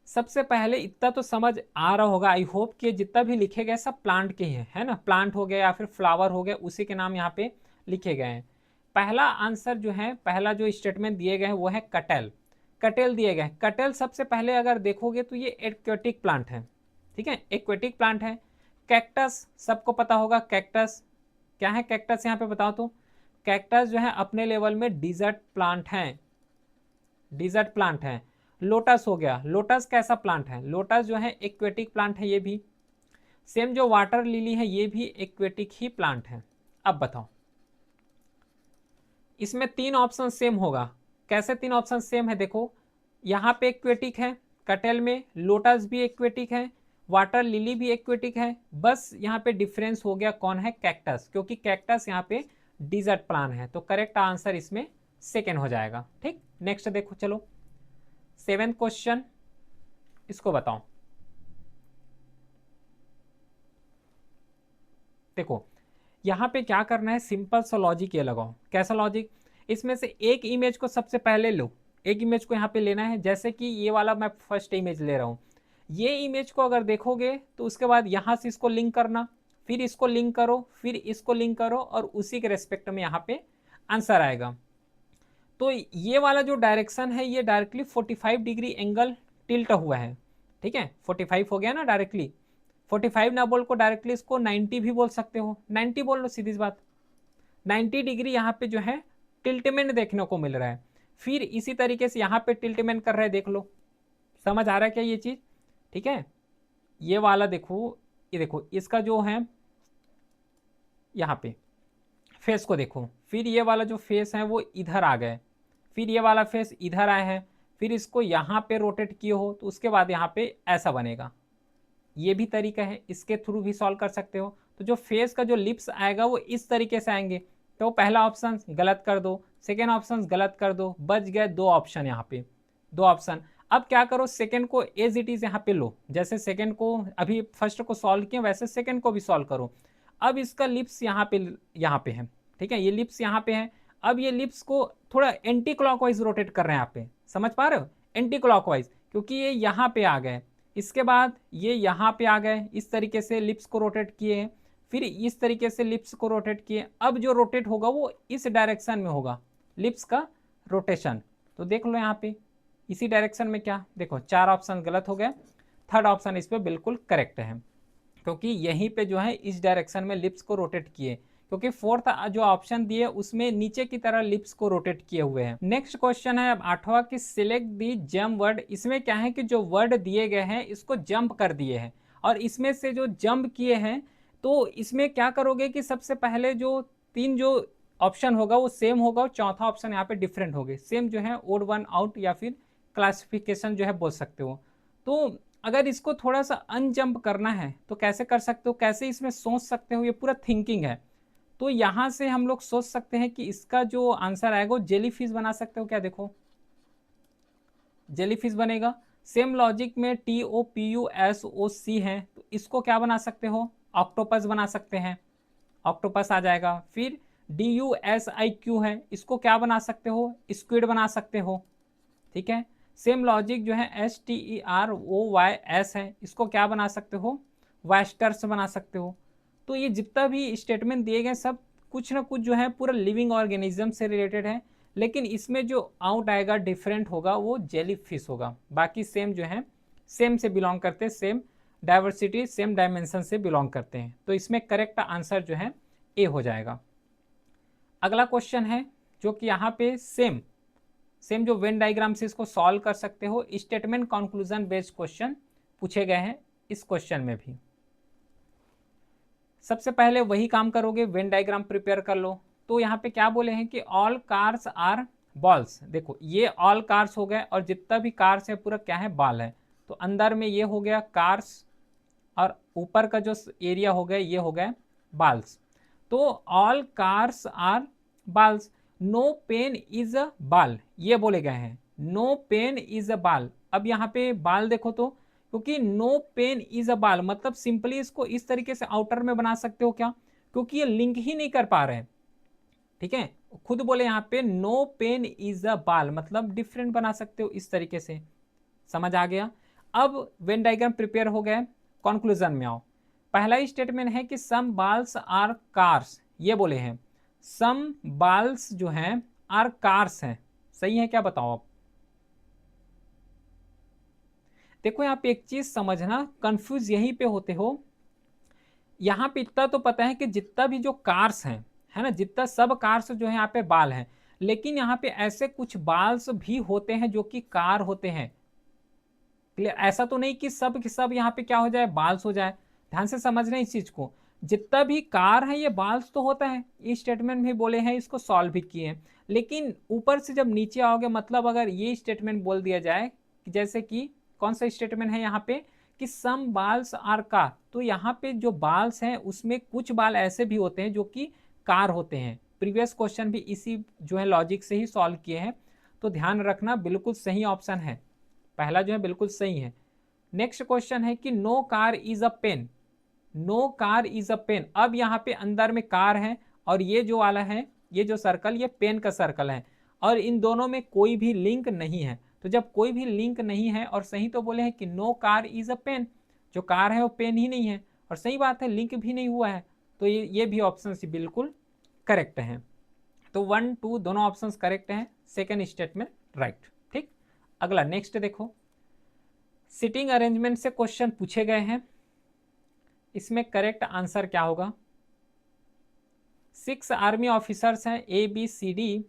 सबसे पहले इतना तो समझ आ रहा होगा, आई होप कि जितना भी लिखे गए सब प्लांट के हैं, है ना, प्लांट हो गया या फिर फ्लावर हो गया, उसी के नाम यहाँ पे लिखे गए हैं। पहला आंसर जो है, पहला जो स्टेटमेंट दिए गए हैं वो है कटेल। कटेल दिए गए, कटेल सबसे पहले अगर देखोगे तो ये एक्वेटिक प्लांट है, ठीक है, एक्वेटिक प्लांट है। कैक्टस सबको पता होगा, कैक्टस क्या है, कैक्टस यहाँ पे बताओ तो, कैक्टस जो है अपने लेवल में डिजर्ट प्लांट है, डिजर्ट प्लांट है। लोटस हो गया, लोटस कैसा प्लांट है, लोटस जो है एक्वेटिक प्लांट है, ये भी सेम। जो वाटर लिली है ये भी एक्वेटिक ही प्लांट है। अब बताओ, इसमें 3 ऑप्शन सेम होगा, कैसे 3 ऑप्शन सेम है, देखो यहाँ पे एक्वेटिक है, कटेल में लोटस भी एक्वेटिक है, वाटर लिली भी एक्वेटिक है, बस यहाँ पे डिफरेंस हो गया कौन है, कैक्टस, क्योंकि कैक्टस यहाँ पे डिजर्ट प्लांट है, तो करेक्ट आंसर इसमें सेकेंड हो जाएगा, ठीक। नेक्स्ट देखो, चलो 7th क्वेश्चन, इसको बताओ। देखो यहाँ पे क्या करना है, सिंपल सा लॉजिक ये लगाओ। कैसा लॉजिक, इसमें से एक इमेज को सबसे पहले लो, एक इमेज को यहाँ पे लेना है, जैसे कि ये वाला मैं फर्स्ट इमेज ले रहा हूँ। ये इमेज को अगर देखोगे तो उसके बाद यहाँ से इसको लिंक करना, फिर इसको लिंक करो, फिर इसको लिंक करो, और उसी के रेस्पेक्ट में यहाँ पे आंसर आएगा। तो ये वाला जो डायरेक्शन है ये डायरेक्टली 45 डिग्री एंगल टिल्ट हुआ है, ठीक है, 45 हो गया ना डायरेक्टली। 45 ना बोल को डायरेक्टली इसको 90 भी बोल सकते हो, 90 बोल लो, सीधी सी बात। 90 डिग्री यहाँ पे जो है टिल्टमेंट देखने को मिल रहा है। फिर इसी तरीके से यहाँ पे टिल्टमेंट कर रहा है, देख लो, समझ आ रहा है क्या ये चीज, ठीक है। ये वाला देखो, ये देखो इसका जो है यहाँ पे फेस को देखो, फिर ये वाला जो फेस है वो इधर आ गए, फिर ये वाला फेस इधर आया है, फिर इसको यहाँ पे रोटेट किए हो तो उसके बाद यहाँ पे ऐसा बनेगा। ये भी तरीका है, इसके थ्रू भी सॉल्व कर सकते हो। तो जो फेस का जो लिप्स आएगा वो इस तरीके से आएंगे, तो पहला ऑप्शन गलत कर दो, सेकेंड ऑप्शन गलत कर दो, बच गए 2 ऑप्शन, यहाँ पे 2 ऑप्शन। अब क्या करो, सेकेंड को एज इट इज यहाँ पे लो, जैसे सेकेंड को अभी फर्स्ट को सॉल्व किया वैसे सेकेंड को भी सॉल्व करो। अब इसका लिप्स यहाँ पे है, ठीक है, ये लिप्स यहाँ पे है। अब ये लिप्स को थोड़ा एंटी क्लॉकवाइज रोटेट कर रहे हैं, यहाँ पे समझ पा रहे हो, एंटी क्लॉकवाइज, क्योंकि ये यहाँ पे आ गए, इसके बाद ये यहाँ पे आ गए, इस तरीके से लिप्स को रोटेट किए, फिर इस तरीके से लिप्स को रोटेट किए। अब जो रोटेट होगा वो इस डायरेक्शन में होगा, लिप्स का रोटेशन। तो देख लो यहाँ पे इसी डायरेक्शन में, क्या देखो 4 ऑप्शन गलत हो गए, थर्ड ऑप्शन इस पे बिल्कुल करेक्ट है, क्योंकि यहीं पे जो है इस डायरेक्शन में लिप्स को रोटेट किए, क्योंकि फोर्थ जो ऑप्शन दिए उसमें नीचे की तरह लिप्स को रोटेट किए हुए हैं। नेक्स्ट क्वेश्चन है अब 8वां कि सिलेक्ट दी जंप वर्ड। इसमें क्या है कि जो वर्ड दिए गए हैं इसको जंप कर दिए हैं, और इसमें से जो जंप किए हैं तो इसमें क्या करोगे कि सबसे पहले जो 3 जो ऑप्शन होगा वो सेम होगा, और चौथा ऑप्शन यहाँ पे डिफरेंट होगा, सेम जो है ओड वन आउट या फिर क्लासिफिकेशन जो है बोल सकते हो। तो अगर इसको थोड़ा सा अनजंप करना है तो कैसे कर सकते हो, कैसे इसमें सोच सकते हो, ये पूरा थिंकिंग है। तो यहाँ से हम लोग सोच सकते हैं कि इसका जो आंसर आएगा वो जेली फिश बना सकते हो क्या, देखो जेली फिश बनेगा। सेम लॉजिक में TOPUSOC है, तो इसको क्या बना सकते हो, ऑक्टोपस बना सकते हैं, ऑक्टोपस आ जाएगा। फिर DUSIQ है, इसको क्या बना सकते हो, स्क्विड बना सकते हो, ठीक है। सेम लॉजिक जो है STEROYS है, इसको क्या बना सकते हो, वास्टर्स बना सकते हो। तो ये जितना भी स्टेटमेंट दिए गए सब कुछ ना कुछ जो है पूरा लिविंग ऑर्गेनिज्म से रिलेटेड है, लेकिन इसमें जो आउट आएगा डिफरेंट होगा वो जेली फिश होगा, बाकी सेम जो है सेम से बिलोंग करते हैं, सेम डाइवर्सिटी सेम डायमेंशन से बिलोंग करते हैं। तो इसमें करेक्ट आंसर जो है ए हो जाएगा। अगला क्वेश्चन है जो कि यहाँ पे सेम जो वेन डायग्राम से इसको सॉल्व कर सकते हो, स्टेटमेंट कंक्लूजन बेस्ड क्वेश्चन पूछे गए हैं इस क्वेश्चन में भी। सबसे पहले वही काम करोगे, वेन डायग्राम प्रिपेयर कर लो। तो यहाँ पे क्या बोले हैं कि ऑल कार्स आर बॉल्स, देखो ये ऑल कार्स हो गए और जितना भी कार्स है पूरा क्या है, बाल है। तो अंदर में ये हो गया कार्स, और ऊपर का जो एरिया हो गया ये हो गया बाल्स। तो all cars are balls, no pen is a ball, ये बोले गए हैं, नो पेन इज अ बाल। अब यहाँ पे बाल देखो तो, क्योंकि नो पेन इज अ बाल मतलब सिंपली इसको इस तरीके से आउटर में बना सकते हो क्या, क्योंकि ये लिंक ही नहीं कर पा रहे हैं, ठीक है। खुद बोले यहाँ पे नो पेन इज अ बाल मतलब डिफरेंट बना सकते हो इस तरीके से, समझ आ गया। अब वेन डायग्राम प्रिपेयर हो गया, कंक्लूजन में आओ। पहला ही स्टेटमेंट है कि सम बाल्स आर कार्स, ये बोले हैं सम बाल्स जो हैं आर कार्स हैं, सही है क्या बताओ आप। देखो यहाँ पे एक चीज समझना, कंफ्यूज यहीं पे होते हो। यहाँ पे इतना तो पता है कि जितना भी जो कार्स हैं, है ना, जितना सब कार्स जो है यहाँ पे बाल हैं, लेकिन यहाँ पे ऐसे कुछ बाल्स भी होते हैं जो कि कार होते हैं। क्लियर, ऐसा तो नहीं कि सब के सब यहाँ पे क्या हो जाए, बाल्स हो जाए। ध्यान से समझना इस चीज को, जितना भी कार है ये बाल्स तो होता है, ये स्टेटमेंट भी बोले हैं, इसको सॉल्व भी किए हैं। लेकिन ऊपर से जब नीचे आओगे, मतलब अगर ये स्टेटमेंट बोल दिया जाए कि जैसे कि कौन सा स्टेटमेंट है यहाँ पे कि सम बाल्स आर कार, तो यहाँ पे जो बाल्स हैं उसमें कुछ बाल ऐसे भी होते हैं जो कि कार होते हैं। प्रीवियस क्वेश्चन भी इसी जो है लॉजिक से ही सॉल्व किए हैं, तो ध्यान रखना बिल्कुल सही ऑप्शन है, पहला जो है बिल्कुल सही है। नेक्स्ट क्वेश्चन है कि no car is a pen, no car is a pen. अब यहाँ पे अंदर में कार है और ये जो वाला है, ये जो सर्कल ये पेन का सर्कल है, और इन दोनों में कोई भी लिंक नहीं है। तो जब कोई भी लिंक नहीं है और सही तो बोले हैं कि no car is a pen, जो कार है वो पेन ही नहीं है, और सही बात है लिंक भी नहीं हुआ है, तो ये भी ऑप्शन बिल्कुल करेक्ट है। तो 1 2 दोनों ऑप्शन करेक्ट हैं, सेकेंड स्टेटमेंट राइट, ठीक। अगला नेक्स्ट देखो, सिटिंग अरेंजमेंट से क्वेश्चन पूछे गए हैं, इसमें करेक्ट आंसर क्या होगा। 6 आर्मी ऑफिसर्स हैं ABCD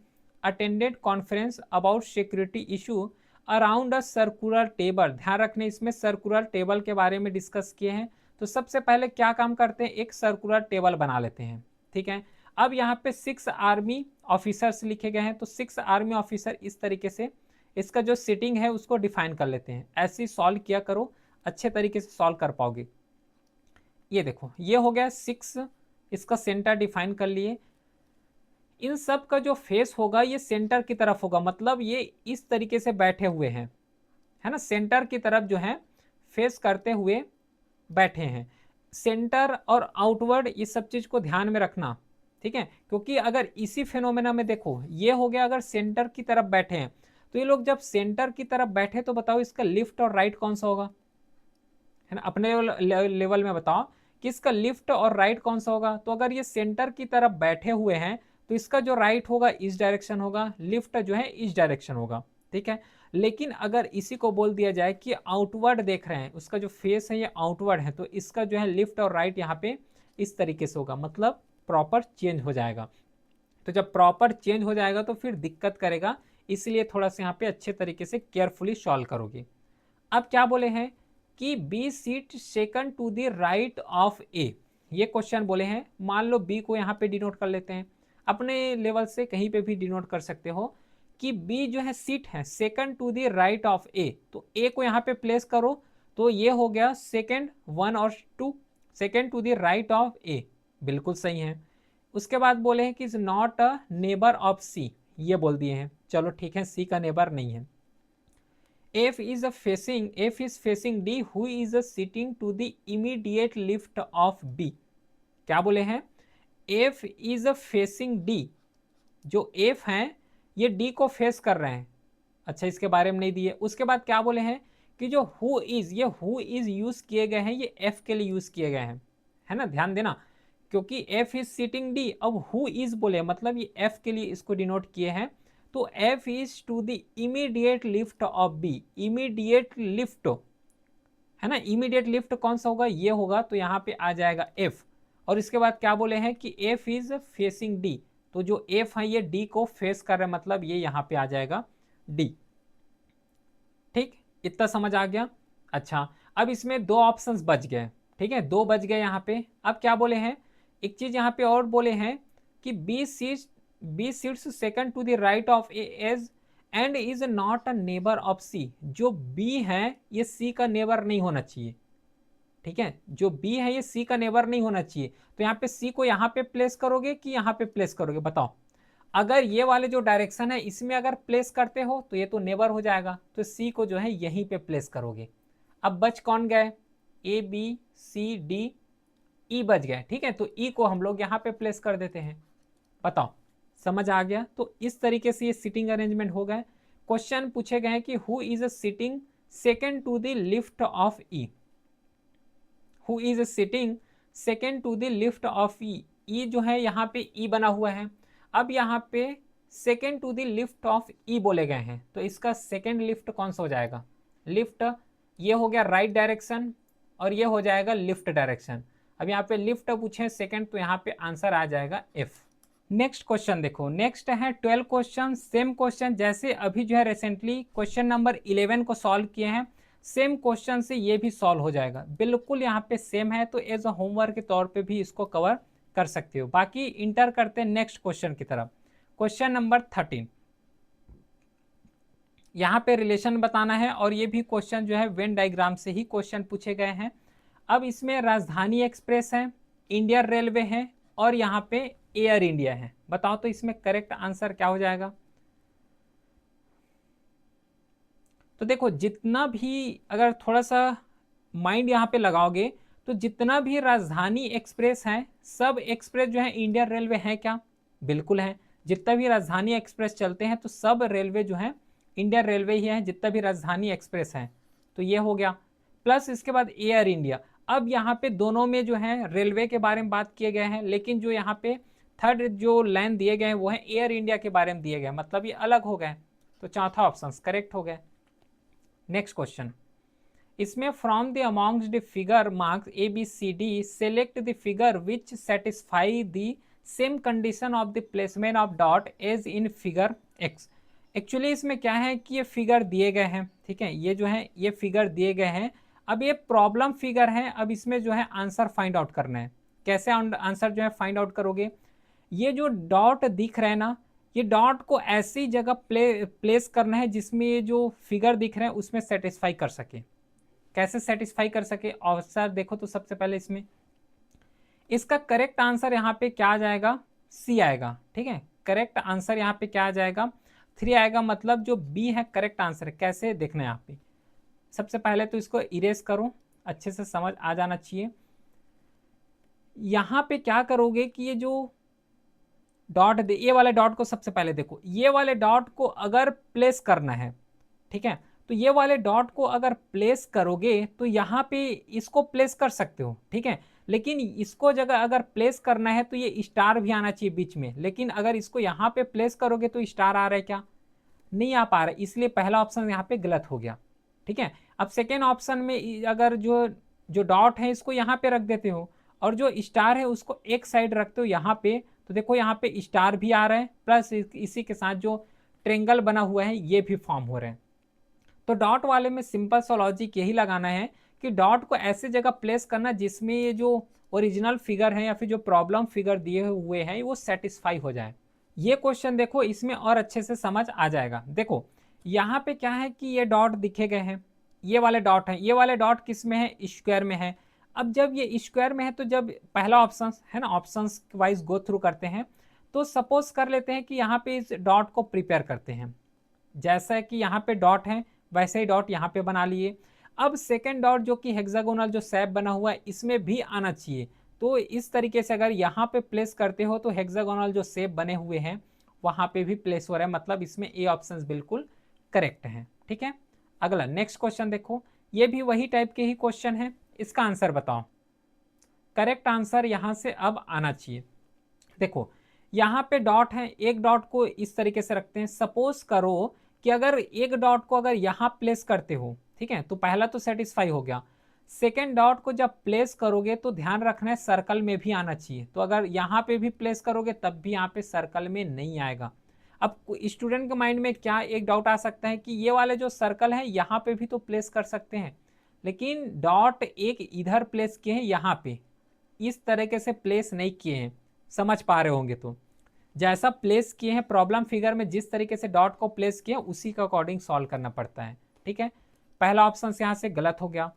attended conference about security issue around a circular table. ध्यान रखने इसमें सर्कुलर टेबल के बारे में डिस्कस किए हैं। तो सबसे पहले क्या काम करते हैं, एक सर्कुलर टेबल बना लेते हैं, ठीक है। अब यहाँ पे 6 आर्मी ऑफिसर्स लिखे गए हैं, तो 6 आर्मी ऑफिसर इस तरीके से इसका जो सिटिंग है उसको डिफाइन कर लेते हैं। ऐसे ही सॉल्व किया करो, अच्छे तरीके से सॉल्व कर पाओगे। ये देखो ये हो गया 6, इसका सेंटर डिफाइन कर लिए। इन सब का जो फेस होगा ये सेंटर की तरफ होगा, मतलब ये इस तरीके से बैठे हुए हैं, है ना, सेंटर की तरफ जो है फेस करते हुए बैठे हैं। सेंटर और आउटवर्ड इस सब चीज को ध्यान में रखना, ठीक है, क्योंकि अगर इसी फिनोमेना में देखो ये हो गया अगर सेंटर की तरफ बैठे हैं, तो ये लोग जब सेंटर की तरफ बैठे तो बताओ इसका लेफ्ट और राइट कौन सा होगा, है ना, अपने लेवल में बताओ कि इसका लेफ्ट और राइट कौन सा होगा। तो अगर ये सेंटर की तरफ बैठे हुए हैं तो इसका जो राइट होगा इस डायरेक्शन होगा, लेफ्ट जो है इस डायरेक्शन होगा, ठीक है। लेकिन अगर इसी को बोल दिया जाए कि आउटवर्ड देख रहे हैं, उसका जो फेस है ये आउटवर्ड है, तो इसका जो है लेफ्ट और राइट यहाँ पे इस तरीके से होगा, मतलब प्रॉपर चेंज हो जाएगा। तो जब प्रॉपर चेंज हो जाएगा तो फिर दिक्कत करेगा, इसलिए थोड़ा सा यहाँ पे अच्छे तरीके से केयरफुली सॉल्व करोगे। अब क्या बोले हैं कि B sit second to the right of A, ये क्वेश्चन बोले हैं। मान लो बी को यहाँ पे डिनोट कर लेते हैं, अपने लेवल से कहीं पे भी डिनोट कर सकते हो कि बी जो है सीट है second to the right of A, तो ए को यहाँ पे प्लेस करो, तो ये हो गया सेकंड 1 और 2, second to the right of A, बिल्कुल सही है। उसके बाद बोले हैं कि is not a neighbour of C, ये बोल दिए हैं, चलो ठीक है, सी का नेबर नहीं है। F is facing D, who is sitting to the immediate left of B, क्या बोले हैं, F is facing D, जो F हैं ये D को फेस कर रहे हैं, अच्छा इसके बारे में नहीं दिए। उसके बाद क्या बोले हैं कि जो who is, ये who is यूज किए गए हैं ये F के लिए यूज किए गए हैं, है ना, ध्यान देना, क्योंकि F is sitting D, अब who is बोले मतलब ये F के लिए इसको डिनोट किए हैं, तो F is to the immediate left of B, immediate left, है ना, इमीडिएट लिफ्ट कौन सा होगा, ये होगा, तो यहाँ पे आ जाएगा F। और इसके बाद क्या बोले हैं कि F इज फेसिंग D, तो जो F है ये D को फेस कर रहा है, मतलब ये यहाँ पे आ जाएगा D, ठीक, इतना समझ आ गया। अच्छा, अब इसमें दो ऑप्शंस बच गए, ठीक है, दो बच गए यहाँ पे। अब क्या बोले हैं, एक चीज यहाँ पे और बोले हैं कि B sits second to the right of A edge and is not a neighbour of C, जो बी है ये सी का नेबर नहीं होना चाहिए, ठीक है, जो बी है ये सी का नेबर नहीं होना चाहिए। तो यहाँ पे सी को यहाँ पे प्लेस करोगे कि यहाँ पे प्लेस करोगे, बताओ। अगर ये वाले जो डायरेक्शन है इसमें अगर प्लेस करते हो तो ये तो नेबर हो जाएगा, तो सी को जो है यहीं पे प्लेस करोगे। अब बच कौन गए, ए बी सी डी, ई बच गए, ठीक है, तो ई को हम लोग यहाँ पे प्लेस कर देते हैं, बताओ समझ आ गया। तो इस तरीके से ये सिटिंग अरेंजमेंट हो गए। क्वेश्चन पूछे गए कि who is a sitting second to the left of E, who is sitting second to the left of E, E जो है यहाँ पे ई बना हुआ है, अब यहाँ पे second to the left of E बोले गए हैं, तो इसका सेकेंड लिफ्ट कौन सा हो जाएगा, लिफ्ट, ये हो गया राइट डायरेक्शन और ये हो जाएगा लिफ्ट डायरेक्शन। अब यहाँ पे लिफ्ट पूछे सेकेंड, तो यहाँ पे आंसर आ जाएगा एफ। नेक्स्ट क्वेश्चन देखो, नेक्स्ट है 12 क्वेश्चन, सेम क्वेश्चन जैसे अभी जो है रिसेंटली क्वेश्चन नंबर 11 को सॉल्व किए हैं, सेम क्वेश्चन से ये भी सॉल्व हो जाएगा, बिल्कुल यहाँ पे सेम है, तो एज अ होमवर्क के तौर पे भी इसको कवर कर सकते हो। बाकी इंटर करते हैं नेक्स्ट क्वेश्चन की तरफ। क्वेश्चन नंबर 13, यहाँ पे रिलेशन बताना है, और ये भी क्वेश्चन जो है वेन डायग्राम से ही क्वेश्चन पूछे गए हैं। अब इसमें राजधानी एक्सप्रेस है, इंडियन रेलवे है, और यहाँ पे एयर इंडिया है, बताओ तो इसमें करेक्ट आंसर क्या हो जाएगा। तो देखो जितना भी अगर थोड़ा सा माइंड यहाँ पे लगाओगे तो जितना भी राजधानी एक्सप्रेस है सब एक्सप्रेस जो है इंडियन रेलवे है क्या, बिल्कुल है। जितना भी राजधानी एक्सप्रेस चलते हैं तो सब रेलवे जो है इंडियन रेलवे ही है, जितना भी राजधानी एक्सप्रेस है, तो ये हो गया। प्लस इसके बाद एयर इंडिया, अब यहाँ पे दोनों में जो है रेलवे के बारे में बात किए गए हैं, लेकिन जो यहाँ पे थर्ड जो लाइन दिए गए हैं वो है एयर इंडिया के बारे में दिए गए, मतलब ये अलग हो गए, तो चौथा ऑप्शन करेक्ट हो गए। नेक्स्ट क्वेश्चन, इसमें from the amongst the figure marks A B C D select the figure which satisfy the same condition of the placement of dot as in figure X. Actually इसमें क्या है कि ये figure दिए गए हैं, ठीक है, ये जो है ये फिगर दिए गए हैं। अब ये प्रॉब्लम फिगर है, अब इसमें जो है आंसर फाइंड आउट करना है। कैसे आंसर जो है फाइंड आउट करोगे, ये जो डॉट दिख रहा है ना, ये डॉट को ऐसी जगह प्लेस करना है जिसमें ये जो फिगर दिख रहे हैं उसमें सेटिस्फाई कर सके। कैसे सेटिस्फाई कर सके, आंसर देखो तो सबसे पहले इसमें इसका करेक्ट आंसर यहाँ पे क्या आ जाएगा, सी आएगा, ठीक है, करेक्ट आंसर यहाँ पे क्या आ जाएगा, 3 आएगा, मतलब जो बी है करेक्ट आंसर। कैसे देखना है यहाँ पे, सबसे पहले तो इसको इरेज करो, अच्छे से समझ आ जाना चाहिए। यहाँ पे क्या करोगे कि ये जो डॉट दे, ये वाले डॉट को सबसे पहले देखो, ये वाले डॉट को अगर प्लेस करना है, ठीक है, तो ये वाले डॉट को अगर प्लेस करोगे तो यहाँ पे इसको प्लेस कर सकते हो, ठीक है, लेकिन इसको जगह अगर प्लेस करना है तो ये स्टार भी आना चाहिए बीच में, लेकिन अगर इसको यहाँ पे प्लेस करोगे तो स्टार आ रहा है क्या, नहीं आ पा रहा है, इसलिए पहला ऑप्शन यहाँ पे गलत हो गया, ठीक है। अब सेकेंड ऑप्शन में अगर जो जो डॉट है इसको यहाँ पे रख देते हो और जो स्टार है उसको एक साइड रखते हो यहाँ पे, तो देखो यहाँ पे स्टार भी आ रहा है प्लस इसी के साथ जो ट्रेंगल बना हुआ है ये भी फॉर्म हो रहे हैं। तो डॉट वाले में सिंपल सा लॉजिक यही लगाना है कि डॉट को ऐसे जगह प्लेस करना जिसमें ये जो ओरिजिनल फिगर है या फिर जो प्रॉब्लम फिगर दिए हुए हैं वो सेटिस्फाई हो जाए। ये क्वेश्चन देखो इसमें और अच्छे से समझ आ जाएगा। देखो यहाँ पे क्या है कि ये डॉट दिखे गए हैं, ये वाले डॉट हैं, ये वाले डॉट किस में है, स्क्वायर में है। अब जब ये स्क्वायर में है तो जब पहला ऑप्शन है ना, ऑप्शन वाइज गो थ्रू करते हैं, तो सपोज कर लेते हैं कि यहाँ पे इस डॉट को प्रिपेयर करते हैं, जैसा कि यहाँ पे डॉट है वैसे ही डॉट यहाँ पे बना लिए। अब सेकेंड डॉट जो कि हेक्सागोनल जो शेप बना हुआ है इसमें भी आना चाहिए, तो इस तरीके से अगर यहाँ पे प्लेस करते हो तो हेक्सागोनल जो शेप बने हुए हैं वहाँ पे भी प्लेस हो रहा है, मतलब इसमें ए ऑप्शन बिल्कुल करेक्ट है, ठीक है। अगला नेक्स्ट क्वेश्चन देखो, ये भी वही टाइप के ही क्वेश्चन है, इसका आंसर बताओ। करेक्ट आंसर यहाँ से अब आना चाहिए। देखो यहाँ पे डॉट है, एक डॉट को इस तरीके से रखते हैं, सपोज करो कि अगर एक डॉट को अगर यहाँ प्लेस करते हो, ठीक है, तो पहला तो सेटिस्फाई हो गया। सेकेंड डॉट को जब प्लेस करोगे तो ध्यान रखना है सर्कल में भी आना चाहिए, तो अगर यहाँ पे भी प्लेस करोगे तब भी यहाँ पे सर्कल में नहीं आएगा। अब स्टूडेंट के माइंड में क्या एक डाउट आ सकता है कि ये वाले जो सर्कल है यहाँ पे भी तो प्लेस कर सकते हैं, लेकिन डॉट एक इधर प्लेस किए हैं, यहाँ पे इस तरीके से प्लेस नहीं किए हैं, समझ पा रहे होंगे। तो जैसा प्लेस किए हैं प्रॉब्लम फिगर में, जिस तरीके से डॉट को प्लेस किए उसी के अकॉर्डिंग सॉल्व करना पड़ता है, ठीक है। पहला ऑप्शन यहाँ से गलत हो गया।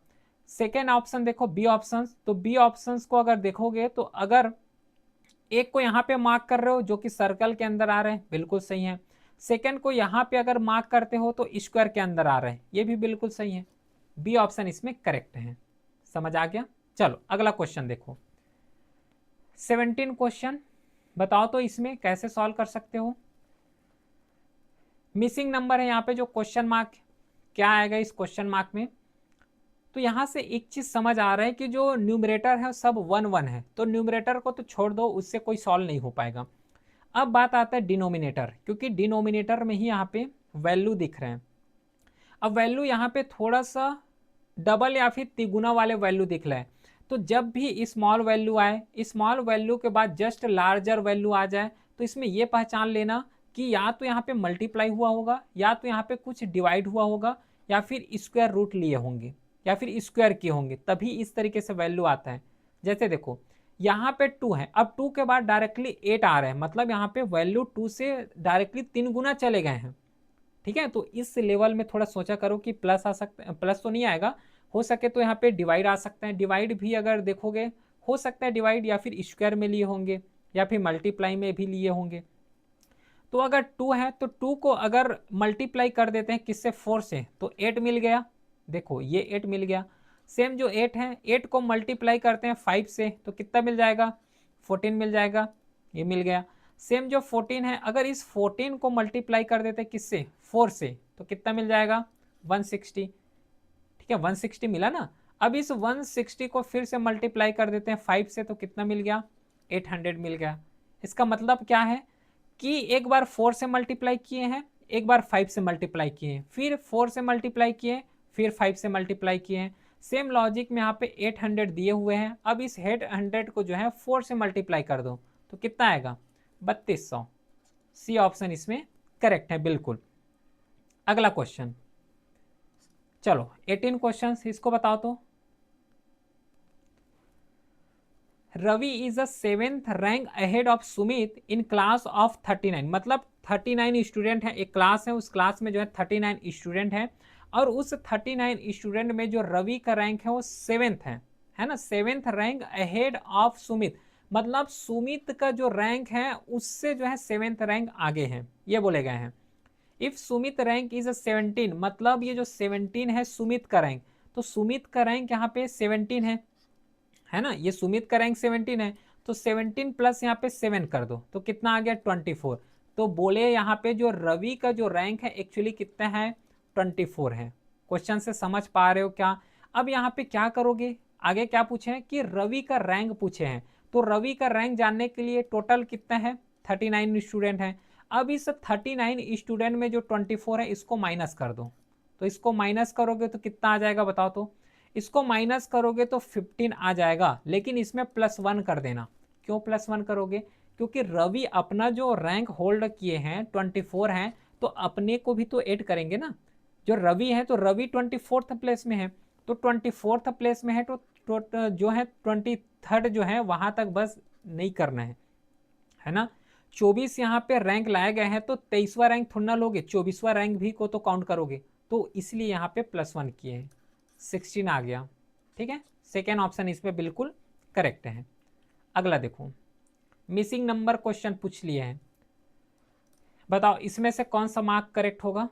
सेकेंड ऑप्शन देखो बी ऑप्शन, तो बी ऑप्शन को अगर देखोगे तो अगर एक को यहाँ पे मार्क कर रहे हो जो कि सर्कल के अंदर आ रहे हैं, बिल्कुल सही है। सेकेंड को यहाँ पे अगर मार्क करते हो तो स्क्वायर के अंदर आ रहे हैं, ये भी बिल्कुल सही है। बी ऑप्शन इसमें करेक्ट है, समझ आ गया। चलो अगला क्वेश्चन देखो, 17 क्वेश्चन, बताओ तो इसमें कैसे सॉल्व कर सकते हो। मिसिंग नंबर है यहाँ पे जो क्वेश्चन मार्क, क्या आएगा इस क्वेश्चन मार्क में, तो यहाँ से एक चीज समझ आ रहा है कि जो न्यूमरेटर है सब 1 1 है, तो न्यूमरेटर को तो छोड़ दो, उससे कोई सॉल्व नहीं हो पाएगा। अब बात आता है डिनोमिनेटर, क्योंकि डिनोमिनेटर में ही यहाँ पे वैल्यू दिख रहे हैं। अब वैल्यू यहाँ पे थोड़ा सा डबल या फिर तिगुना वाले वैल्यू दिख रहे हैं, तो जब भी स्मॉल वैल्यू आए, स्मॉल वैल्यू के बाद जस्ट लार्जर वैल्यू आ जाए, तो इसमें यह पहचान लेना कि या तो यहाँ पे मल्टीप्लाई हुआ होगा, या तो यहाँ पे कुछ डिवाइड हुआ होगा, या फिर स्क्वायर रूट लिए होंगे, या फिर स्क्वायर किए होंगे, तभी इस तरीके से वैल्यू आता है। जैसे देखो यहाँ पे 2 है, अब 2 के बाद डायरेक्टली 8 आ रहे हैं, मतलब यहाँ पे वैल्यू 2 से डायरेक्टली 3 गुना चले गए हैं, ठीक है। तो इस लेवल में थोड़ा सोचा करो कि प्लस आ सकता, प्लस तो नहीं आएगा, हो सके तो यहाँ पे डिवाइड आ सकते हैं, डिवाइड भी अगर देखोगे हो सकता है डिवाइड या फिर स्क्वायर में लिए होंगे या फिर मल्टीप्लाई में भी लिए होंगे। तो अगर 2 है तो 2 को अगर मल्टीप्लाई कर देते हैं किससे, 4 से, तो 8 मिल गया। देखो ये 8 मिल गया। सेम जो 8 है, 8 को मल्टीप्लाई करते हैं 5 से तो कितना मिल जाएगा, 14 मिल जाएगा, ये मिल गया। सेम जो 14 है, अगर इस 14 को मल्टीप्लाई कर देते हैं किससे, 4 से, तो कितना मिल जाएगा, 160, ठीक है, 160 मिला ना। अब इस 160 को फिर से मल्टीप्लाई कर देते हैं 5 से, तो कितना मिल गया, 800 मिल गया। इसका मतलब क्या है कि एक बार 4 से मल्टीप्लाई किए हैं, एक बार 5 से मल्टीप्लाई किए हैं, फिर 4 से मल्टीप्लाई किए, फिर 5 से मल्टीप्लाई किए हैं। सेम लॉजिक में यहाँ पे 800 दिए हुए हैं, अब इस 800 को जो है 4 से मल्टीप्लाई कर दो तो कितना आएगा, 3200। सी ऑप्शन इसमें करेक्ट है बिल्कुल। अगला क्वेश्चन, चलो 18 क्वेश्चन, इसको बताओ तो। Ravi is a 7th rank ahead of Sumit in class of 39, मतलब 39 स्टूडेंट है, एक क्लास है, उस क्लास में जो है 39 स्टूडेंट है, और उस 39 स्टूडेंट में जो रवि का रैंक है वो 7th है ना, 7th rank ahead of Sumit, मतलब सुमित का जो रैंक है उससे जो है 7th रैंक आगे है, ये बोले गए हैं। इफ सुमित रैंक इज 17, मतलब ये जो 17 है सुमित का रैंक, तो सुमित का रैंक यहाँ पे 17 है ना, ये सुमित का रैंक 17 है, तो 17 प्लस यहाँ पे 7 कर दो तो कितना आ गया 24। तो बोले यहाँ पे जो रवि का जो रैंक है एक्चुअली कितना है 24 है। क्वेश्चन से समझ पा रहे हो क्या? अब यहाँ पे क्या करोगे, आगे क्या पूछे हैं कि रवि का रैंक पूछे हैं, तो रवि का रैंक जानने के लिए टोटल कितना है 39 स्टूडेंट है। अब इस 39 स्टूडेंट में जो 24 है इसको माइनस कर दो, तो इसको माइनस करोगे तो कितना आ जाएगा बताओ? तो इसको माइनस करोगे तो 15 आ जाएगा, लेकिन इसमें +1 कर देना। क्यों +1 करोगे? क्योंकि रवि अपना जो रैंक होल्ड किए हैं 24 हैं, तो अपने को भी तो ऐड करेंगे ना। जो रवि है तो रवि 24th प्लेस में है, तो 24th प्लेस में है तो जो है 23rd जो है वहां तक बस नहीं करना है ना। 24 यहाँ पे रैंक लाए गए हैं, तो 23वां रैंक थोड़ा ना लोगे, 24वां रैंक भी को तो काउंट करोगे, तो इसलिए यहाँ पे +1 किए हैं, 16 आ गया। ठीक है, सेकेंड ऑप्शन इसमें बिल्कुल करेक्ट है। अगला देखो, मिसिंग नंबर क्वेश्चन पूछ लिए हैं, बताओ इसमें से कौन सा मार्क करेक्ट होगा?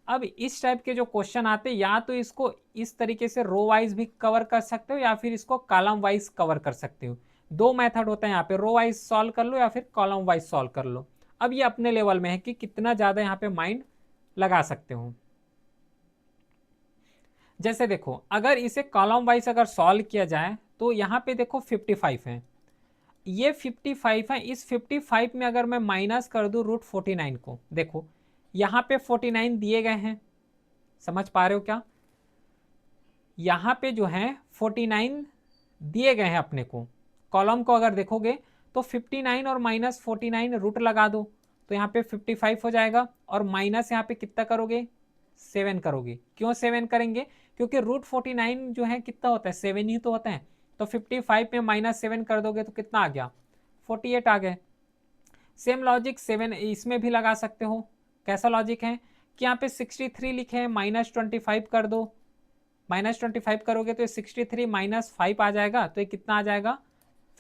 अब इस टाइप के जो क्वेश्चन आते हैं, या तो इसको इस तरीके से रो वाइज भी कवर कर सकते हो या फिर इसको कॉलम वाइज कवर कर सकते हो। दो मेथड होता है यहाँ पे, रो वाइज सॉल्व कर लो या फिर कॉलम वाइज सॉल्व कर लो। अब ये अपने लेवल में है कि कितना ज्यादा यहाँ पे माइंड लगा सकते हो। जैसे देखो, अगर इसे कॉलम वाइज अगर सॉल्व किया जाए तो यहाँ पे देखो 55 है, ये 55 है, इस 55 में अगर मैं माइनस कर दूं √49 को, देखो यहाँ पे 49 दिए गए हैं, समझ पा रहे हो क्या? यहाँ पे जो है 49 दिए गए हैं अपने को, कॉलम को अगर देखोगे तो 59 और -49 रूट लगा दो तो यहाँ पे 55 हो जाएगा, और माइनस यहाँ पे कितना करोगे 7 करोगे। क्यों 7 करेंगे? क्योंकि √49 जो है कितना होता है 7 ही तो होता है, तो 55 में -7 कर दोगे तो कितना आ गया 48 आ गए। सेम लॉजिक 7 इसमें भी लगा सकते हो। कैसा लॉजिक है कि यहाँ पे 63 लिखे हैं, -25 कर दो, -25 करोगे तो ये 63 -5 आ जाएगा, तो ये कितना आ जाएगा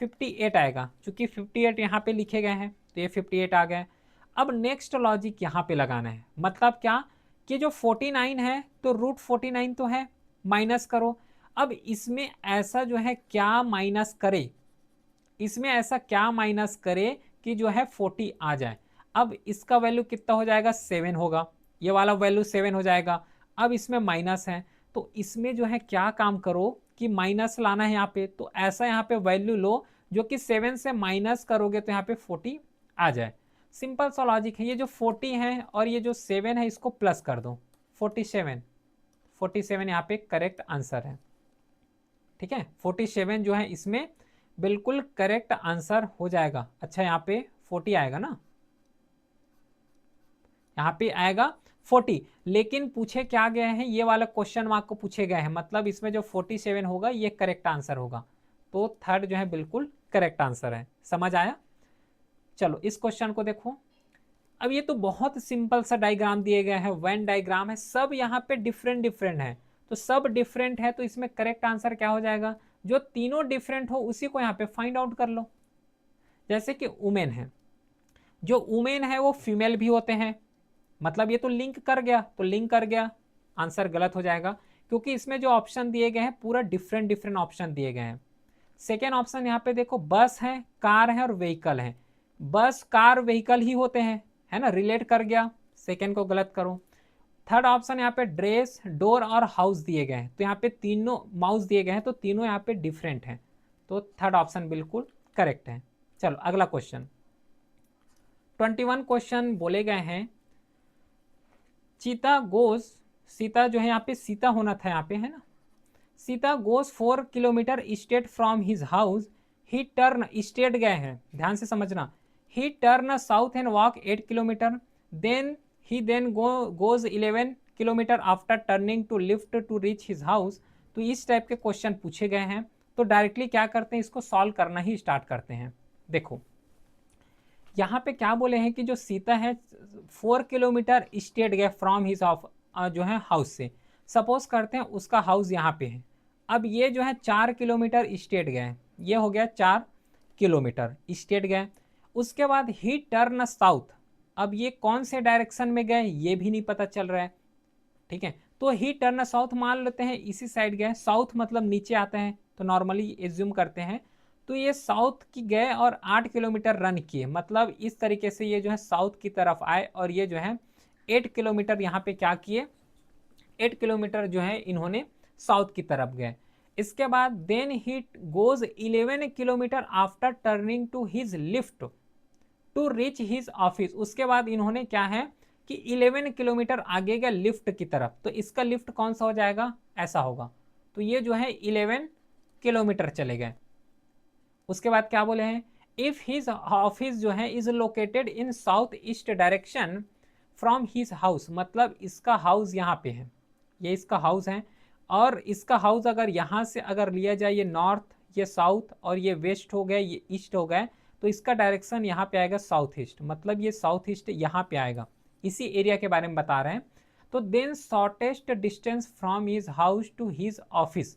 58 आएगा। चूंकि 58 यहाँ पे लिखे गए हैं तो ये 58 आ गए। अब नेक्स्ट लॉजिक यहाँ पे लगाना है, मतलब क्या कि जो 49 है तो √49 तो है, माइनस करो। अब इसमें ऐसा जो है क्या माइनस करे, इसमें ऐसा क्या माइनस करे कि जो है 40 आ जाए। अब इसका वैल्यू कितना हो जाएगा 7 होगा, ये वाला वैल्यू 7 हो जाएगा। अब इसमें माइनस है तो इसमें जो है क्या काम करो कि माइनस लाना है यहाँ पे, तो ऐसा यहाँ पे वैल्यू लो जो कि 7 से माइनस करोगे तो यहाँ पे 40 आ जाए। सिंपल सा लॉजिक है। ये जो 40 है और ये जो 7 है इसको प्लस कर दो, 47 यहाँ पे करेक्ट आंसर है। ठीक है, 47 जो है इसमें बिल्कुल करेक्ट आंसर हो जाएगा। अच्छा यहाँ पे 40 आएगा ना, यहाँ पे आएगा 40, लेकिन पूछे क्या गए हैं, ये वाला क्वेश्चन मार्क को पूछे गए हैं, मतलब इसमें जो 47 होगा ये करेक्ट आंसर होगा, तो थर्ड जो है बिल्कुल करेक्ट आंसर है। समझ आया? चलो इस क्वेश्चन को देखो। अब ये तो बहुत सिंपल सा डायग्राम दिए गए हैं, वेन डायग्राम है, सब यहाँ पे डिफरेंट डिफरेंट है, तो सब डिफरेंट है तो इसमें करेक्ट आंसर क्या हो जाएगा, जो तीनों डिफरेंट हो उसी को यहाँ पे फाइंड आउट कर लो। जैसे कि वुमेन है, जो वुमेन है वो फीमेल भी होते हैं, मतलब ये तो लिंक कर गया, तो लिंक कर गया, आंसर गलत हो जाएगा क्योंकि इसमें जो ऑप्शन दिए गए हैं पूरा डिफरेंट डिफरेंट ऑप्शन दिए गए हैं। सेकेंड ऑप्शन यहाँ पे देखो, बस है, कार है और व्हीकल है, बस कार व्हीकल ही होते हैं, है ना, रिलेट कर गया, सेकेंड को गलत करो। थर्ड ऑप्शन यहाँ पे ड्रेस, डोर और हाउस दिए गए हैं, तो यहाँ पे तीनों माउस दिए गए हैं तो तीनों यहाँ पे डिफरेंट हैं, तो थर्ड ऑप्शन बिल्कुल करेक्ट है। चलो अगला क्वेश्चन, 21 क्वेश्चन बोले गए हैं, चीता गोज, सीता जो है यहाँ पे सीता होना था यहाँ पे, है ना, Sita goes 4 kilometre straight from his house, he turn, straight गए हैं ध्यान से समझना, he turn south and walk 8 kilometre, then he then goes 11 kilometre after turning to left to reach his house. तो इस टाइप के क्वेश्चन पूछे गए हैं, तो डायरेक्टली क्या करते हैं, इसको सॉल्व करना ही स्टार्ट करते हैं। देखो यहाँ पे क्या बोले हैं कि जो सीता है 4 किलोमीटर स्टेट गए फ्रॉम हिज ऑफ जो है हाउस से, सपोज करते हैं उसका हाउस यहाँ पे है। अब ये जो है 4 किलोमीटर स्ट्रेट गए, ये हो गया 4 किलोमीटर स्ट्रेट गए। उसके बाद ही टर्न साउथ, अब ये कौन से डायरेक्शन में गए ये भी नहीं पता चल रहा है, ठीक है। तो ही टर्न साउथ मान लेते हैं इसी साइड गए, साउथ मतलब नीचे आते हैं तो नॉर्मली एज्यूम करते हैं। तो ये साउथ की गए और 8 किलोमीटर रन किए, मतलब इस तरीके से ये जो है साउथ की तरफ आए और ये जो है 8 किलोमीटर यहाँ पे क्या किए, 8 किलोमीटर जो है इन्होंने साउथ की तरफ गए। इसके बाद then he goes 11 kilometre after turning to his left to reach his office. उसके बाद इन्होंने क्या है कि 11 किलोमीटर आगे गया लिफ्ट की तरफ, तो इसका लिफ्ट कौन सा हो जाएगा, ऐसा होगा। तो ये जो है 11 किलोमीटर चले गए। उसके बाद क्या बोले हैं, इफ हिज ऑफिस जो है is located in south east direction from his house, मतलब इसका हाउस यहाँ पे है, ये इसका हाउस है, और इसका हाउस अगर यहाँ से अगर लिया जाए, ये नॉर्थ, ये साउथ और ये वेस्ट हो गया, ये ईस्ट हो गए, तो इसका डायरेक्शन यहाँ पे आएगा साउथ ईस्ट, मतलब ये साउथ ईस्ट यहाँ पे आएगा, इसी एरिया के बारे में बता रहे हैं। तो then shortest distance from his house to his office,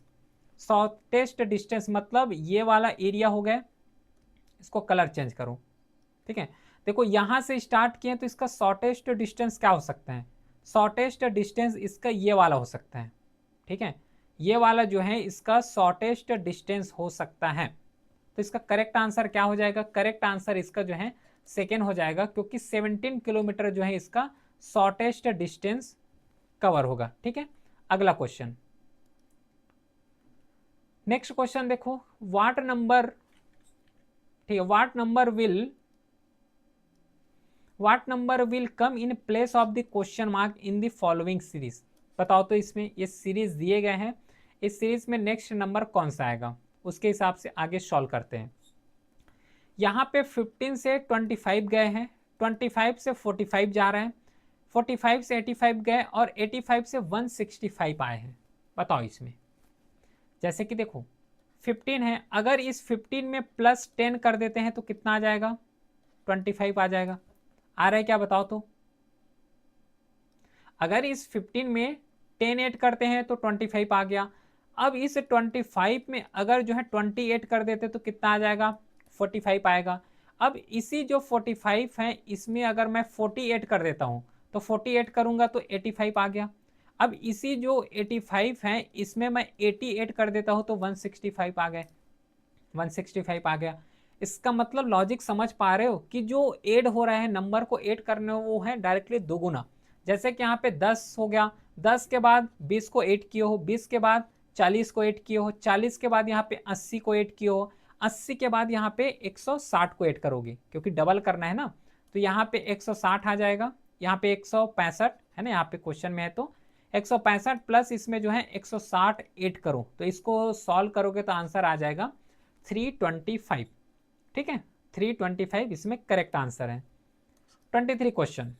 shortest distance मतलब ये वाला एरिया हो गया, इसको कलर चेंज करो, ठीक है। देखो यहां से स्टार्ट किए तो इसका शॉर्टेस्ट डिस्टेंस क्या हो सकता है, शॉर्टेस्ट डिस्टेंस इसका ये वाला हो सकता है, ठीक है। ये वाला जो है इसका शॉर्टेस्ट डिस्टेंस हो सकता है। तो इसका करेक्ट आंसर क्या हो जाएगा, करेक्ट आंसर इसका जो है सेकेंड हो जाएगा, क्योंकि 17 किलोमीटर जो है इसका शॉर्टेस्ट डिस्टेंस कवर होगा, ठीक है। अगला क्वेश्चन, नेक्स्ट क्वेश्चन देखो, व्हाट नंबर, ठीक है, what number will come in place of the question mark in the following series. बताओ तो इसमें ये सीरीज दिए गए हैं, इस सीरीज में नेक्स्ट नंबर कौन सा आएगा, उसके हिसाब से आगे सॉल्व करते हैं। यहाँ पे 15 से 25 गए हैं, 25 से 45 जा रहे हैं, 45 से 85 गए और 85 से 165 आए हैं। बताओ इसमें, जैसे कि देखो 15 है, अगर इस 15 में प्लस 10 कर देते हैं तो कितना आ जाएगा, 25 आ जाएगा। आ रहा है क्या बताओ तो, अगर इस 15 में 10 ऐड करते हैं तो 25 आ गया। अब इस 25 में अगर जो है 28 कर देते तो कितना आ जाएगा, 45 आएगा। अब इसी जो 45 है इसमें अगर मैं 48 कर देता हूं तो 48 करूंगा तो 85 आ गया। अब इसी जो 85 है इसमें मैं 88 कर देता हूं तो 165 आ गए, 165 आ गया। इसका मतलब लॉजिक समझ पा रहे हो कि जो ऐड हो रहा है नंबर को ऐड करने वो है डायरेक्टली दोगुना। जैसे कि यहाँ पे 10 हो गया, 10 के बाद 20 को ऐड किए हो, 20 के बाद 40 को ऐड किए हो, 40 के बाद यहाँ पे 80 को ऐड किए हो, 80 के बाद यहाँ पे 160 को ऐड करोगे क्योंकि डबल करना है ना, तो यहाँ पे 160 आ जाएगा, यहाँ पे 165 है ना, यहाँ पे क्वेश्चन में है तो 165 प्लस इसमें जो है 160 ऐड करो, तो इसको सॉल्व करोगे तो आंसर आ जाएगा 325, ठीक है। 325 इसमें करेक्ट आंसर है। 23 क्वेश्चन,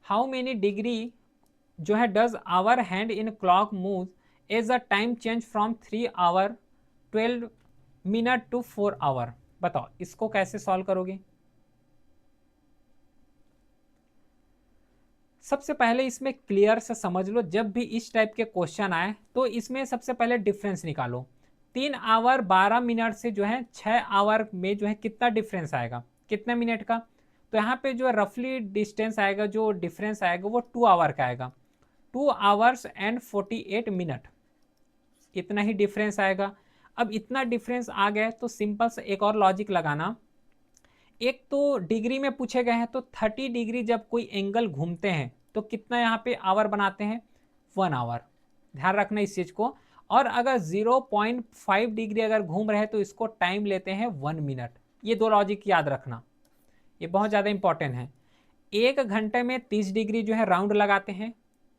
हाउ मेनी डिग्री जो है does hour hand in clock move as a time change from 3 hour 12 minute to 4 hour. बताओ इसको कैसे सॉल्व करोगे। सबसे पहले इसमें क्लियर से समझ लो, जब भी इस टाइप के क्वेश्चन आए तो इसमें सबसे पहले डिफरेंस निकालो। 3 आवर 12 मिनट से जो है 6 आवर में जो है कितना डिफरेंस आएगा, कितने मिनट का, तो यहाँ पे जो रफली डिस्टेंस आएगा, जो डिफरेंस आएगा वो 2 आवर का आएगा, 2 आवर्स एंड 48 मिनट, इतना ही डिफरेंस आएगा। अब इतना डिफरेंस आ गया तो सिंपल से एक और लॉजिक लगाना, एक तो डिग्री में पूछे गए हैं तो 30 डिग्री जब कोई एंगल घूमते हैं तो कितना यहाँ पे आवर बनाते हैं, 1 आवर, ध्यान रखना इस चीज को। और अगर 0.5 डिग्री अगर घूम रहे हैं तो इसको टाइम लेते हैं 1 मिनट। ये दो लॉजिक याद रखना, ये बहुत ज़्यादा इंपॉर्टेंट है। 1 घंटे में 30 डिग्री जो है राउंड लगाते हैं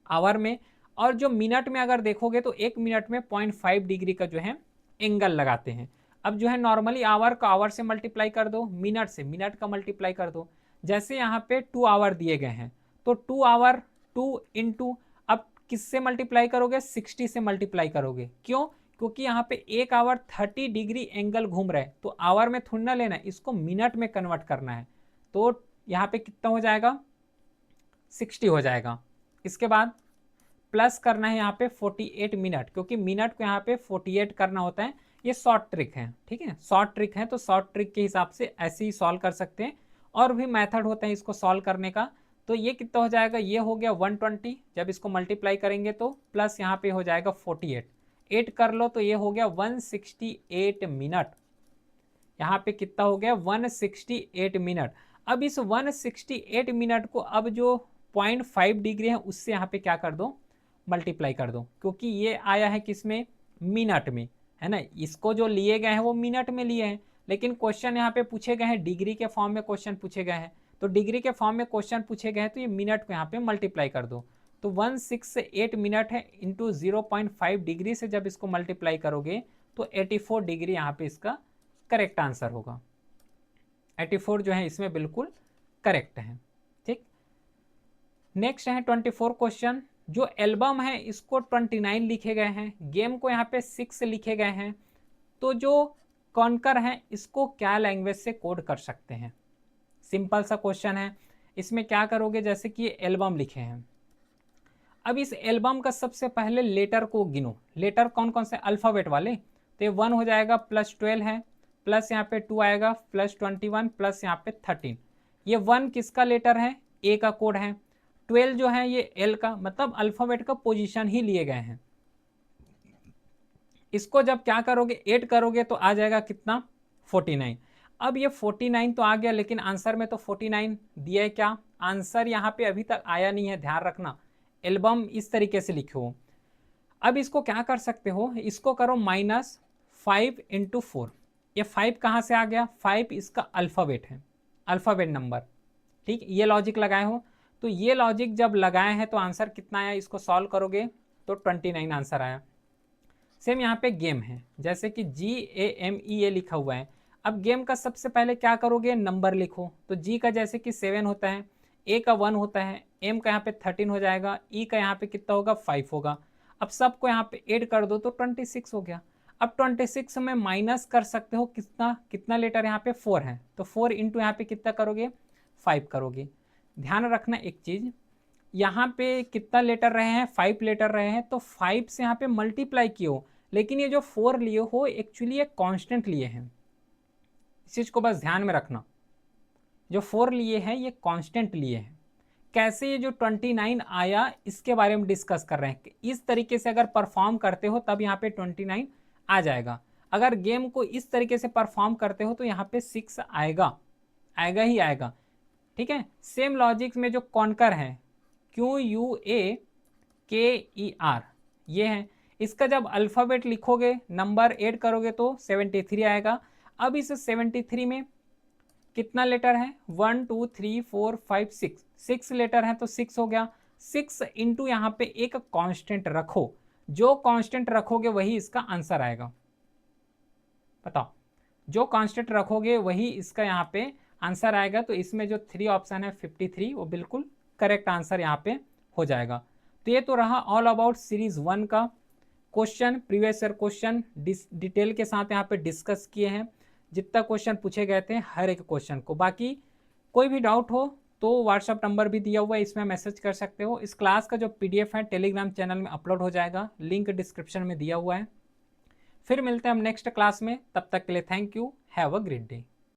आवर में, और जो मिनट में अगर देखोगे तो 1 मिनट में 0.5 डिग्री का जो है एंगल लगाते हैं। अब जो है नॉर्मली आवर का आवर से मल्टीप्लाई कर दो, मिनट से मिनट का मल्टीप्लाई कर दो। जैसे यहाँ पे 2 आवर दिए गए हैं तो 2 आवर 2 इंटू, अब किससे मल्टीप्लाई करोगे, 60 से मल्टीप्लाई करोगे। क्यों, क्योंकि यहाँ पे 1 आवर 30 डिग्री एंगल घूम रहा है, तो आवर में थोड़ी ना लेना है, इसको मिनट में कन्वर्ट करना है। तो यहाँ पे कितना हो जाएगा, 60 हो जाएगा। इसके बाद प्लस करना है यहाँ पे 48 मिनट, क्योंकि मिनट को यहाँ पे 48 करना होता है। ये शॉर्ट ट्रिक है, ठीक है, शॉर्ट ट्रिक है, तो शॉर्ट ट्रिक के हिसाब से ऐसे ही सॉल्व कर सकते हैं। और भी मेथड होते हैं इसको सॉल्व करने का। तो ये कितना हो जाएगा, ये हो गया 120, जब इसको मल्टीप्लाई करेंगे तो प्लस यहाँ पे हो जाएगा 48, 8 कर लो तो ये हो गया 168 मिनट। यहाँ पे कितना हो गया 168 मिनट। अब इस 168 मिनट को अब जो 0.5 डिग्री है उससे यहाँ पे क्या कर दो, मल्टीप्लाई कर दो, क्योंकि ये आया है किसमें, मिनट में, है ना। इसको जो लिए गए हैं वो मिनट में लिए हैं, लेकिन क्वेश्चन यहाँ पे पूछे गए हैं डिग्री के फॉर्म में क्वेश्चन पूछे गए हैं, तो डिग्री के फॉर्म में क्वेश्चन पूछे गए हैं तो ये मिनट को यहाँ पे मल्टीप्लाई कर दो। तो 168 मिनट है इंटू 0.5 डिग्री से जब इसको मल्टीप्लाई करोगे तो 84 डिग्री यहाँ पे इसका करेक्ट आंसर होगा। 84 जो है इसमें बिल्कुल करेक्ट है, ठीक। नेक्स्ट है 24 क्वेश्चन। जो एल्बम है इसको 29 लिखे गए हैं, गेम को यहाँ पे 6 लिखे गए हैं, तो जो कॉन्कर है इसको क्या लैंग्वेज से कोड कर सकते हैं। सिंपल सा क्वेश्चन है। इसमें क्या करोगे, जैसे कि एल्बम लिखे हैं, अब इस एल्बम का सबसे पहले लेटर को गिनो। लेटर कौन कौन से, अल्फ़ाबेट वाले, तो ये 1 हो जाएगा, प्लस 12 है, प्लस यहाँ पे 2 आएगा, प्लस 21, प्लस यहाँ पे 13। ये 1 किसका लेटर है, ए का कोड है। 12 जो है ये एल का, मतलब अल्फ़ाबेट का पोजीशन ही लिए गए हैं। इसको जब क्या करोगे, ऐड करोगे तो आ जाएगा कितना, 49। अब ये 49 तो आ गया, लेकिन आंसर में तो 49 दिया है, क्या आंसर यहाँ पे अभी तक आया नहीं है, ध्यान रखना। एल्बम इस तरीके से लिखो। अब इसको क्या कर सकते हो, इसको करो -5 × 4। ये 5 कहाँ से आ गया, 5 इसका अल्फ़ाबेट है, अल्फ़ाबेट नंबर, ठीक। ये लॉजिक लगाए हो, तो ये लॉजिक जब लगाए हैं तो आंसर कितना आया, इसको सॉल्व करोगे तो 29 आंसर आया। सेम यहाँ पे गेम है, जैसे कि GAME ये लिखा हुआ है। अब गेम का सबसे पहले क्या करोगे, नंबर लिखो। तो G का जैसे कि 7 होता है, A का 1 होता है, M का यहाँ पे 13 हो जाएगा, E का यहाँ पे कितना होगा, 5 होगा। अब सबको यहाँ पे ऐड कर दो तो 26 हो गया। अब 26 में माइनस कर सकते हो, कितना कितना लेटर यहाँ पे 4 है, तो 4 इंटू यहाँ पे कितना करोगे, 5 करोगे। ध्यान रखना एक चीज़, यहाँ पे कितना लेटर रहे हैं, 5 लेटर रहे हैं, तो 5 से यहाँ पे मल्टीप्लाई किए, लेकिन ये जो 4 लिए हो एक्चुअली ये कांस्टेंट लिए हैं। इस चीज़ को बस ध्यान में रखना, जो 4 लिए हैं ये कांस्टेंट लिए हैं। कैसे ये जो 29 आया इसके बारे में डिस्कस कर रहे हैं। इस तरीके से अगर परफॉर्म करते हो तब यहाँ पे 29 आ जाएगा। अगर गेम को इस तरीके से परफॉर्म करते हो तो यहाँ पे 6 आएगा, आएगा ही आएगा, ठीक है। सेम लॉजिक में जो कॉन्कर है, QUAKER ये है, इसका जब अल्फ़ाबेट लिखोगे, नंबर ऐड करोगे तो 73 आएगा। अब इस 73 में कितना लेटर है, 1 2 3 4 5 6 लेटर है, तो 6 हो गया। 6 इंटू यहाँ पे एक कांस्टेंट रखो, जो कांस्टेंट रखोगे वही इसका आंसर आएगा। बताओ, जो कांस्टेंट रखोगे वही इसका यहाँ पे आंसर आएगा। तो इसमें जो 3 ऑप्शन है 53 वो बिल्कुल करेक्ट आंसर यहाँ पे हो जाएगा। तो ये तो रहा ऑल अबाउट सीरीज 1 का question, previous year question detail के साथ यहाँ पे डिस्कस किए हैं। जितना क्वेश्चन पूछे गए थे हर एक क्वेश्चन को। बाकी कोई भी डाउट हो तो व्हाट्सअप नंबर भी दिया हुआ है, इसमें मैसेज कर सकते हो। इस क्लास का जो PDF है टेलीग्राम चैनल में अपलोड हो जाएगा, लिंक डिस्क्रिप्शन में दिया हुआ है। फिर मिलते हैं हम नेक्स्ट क्लास में, तब तक के लिए thank you, have a great day.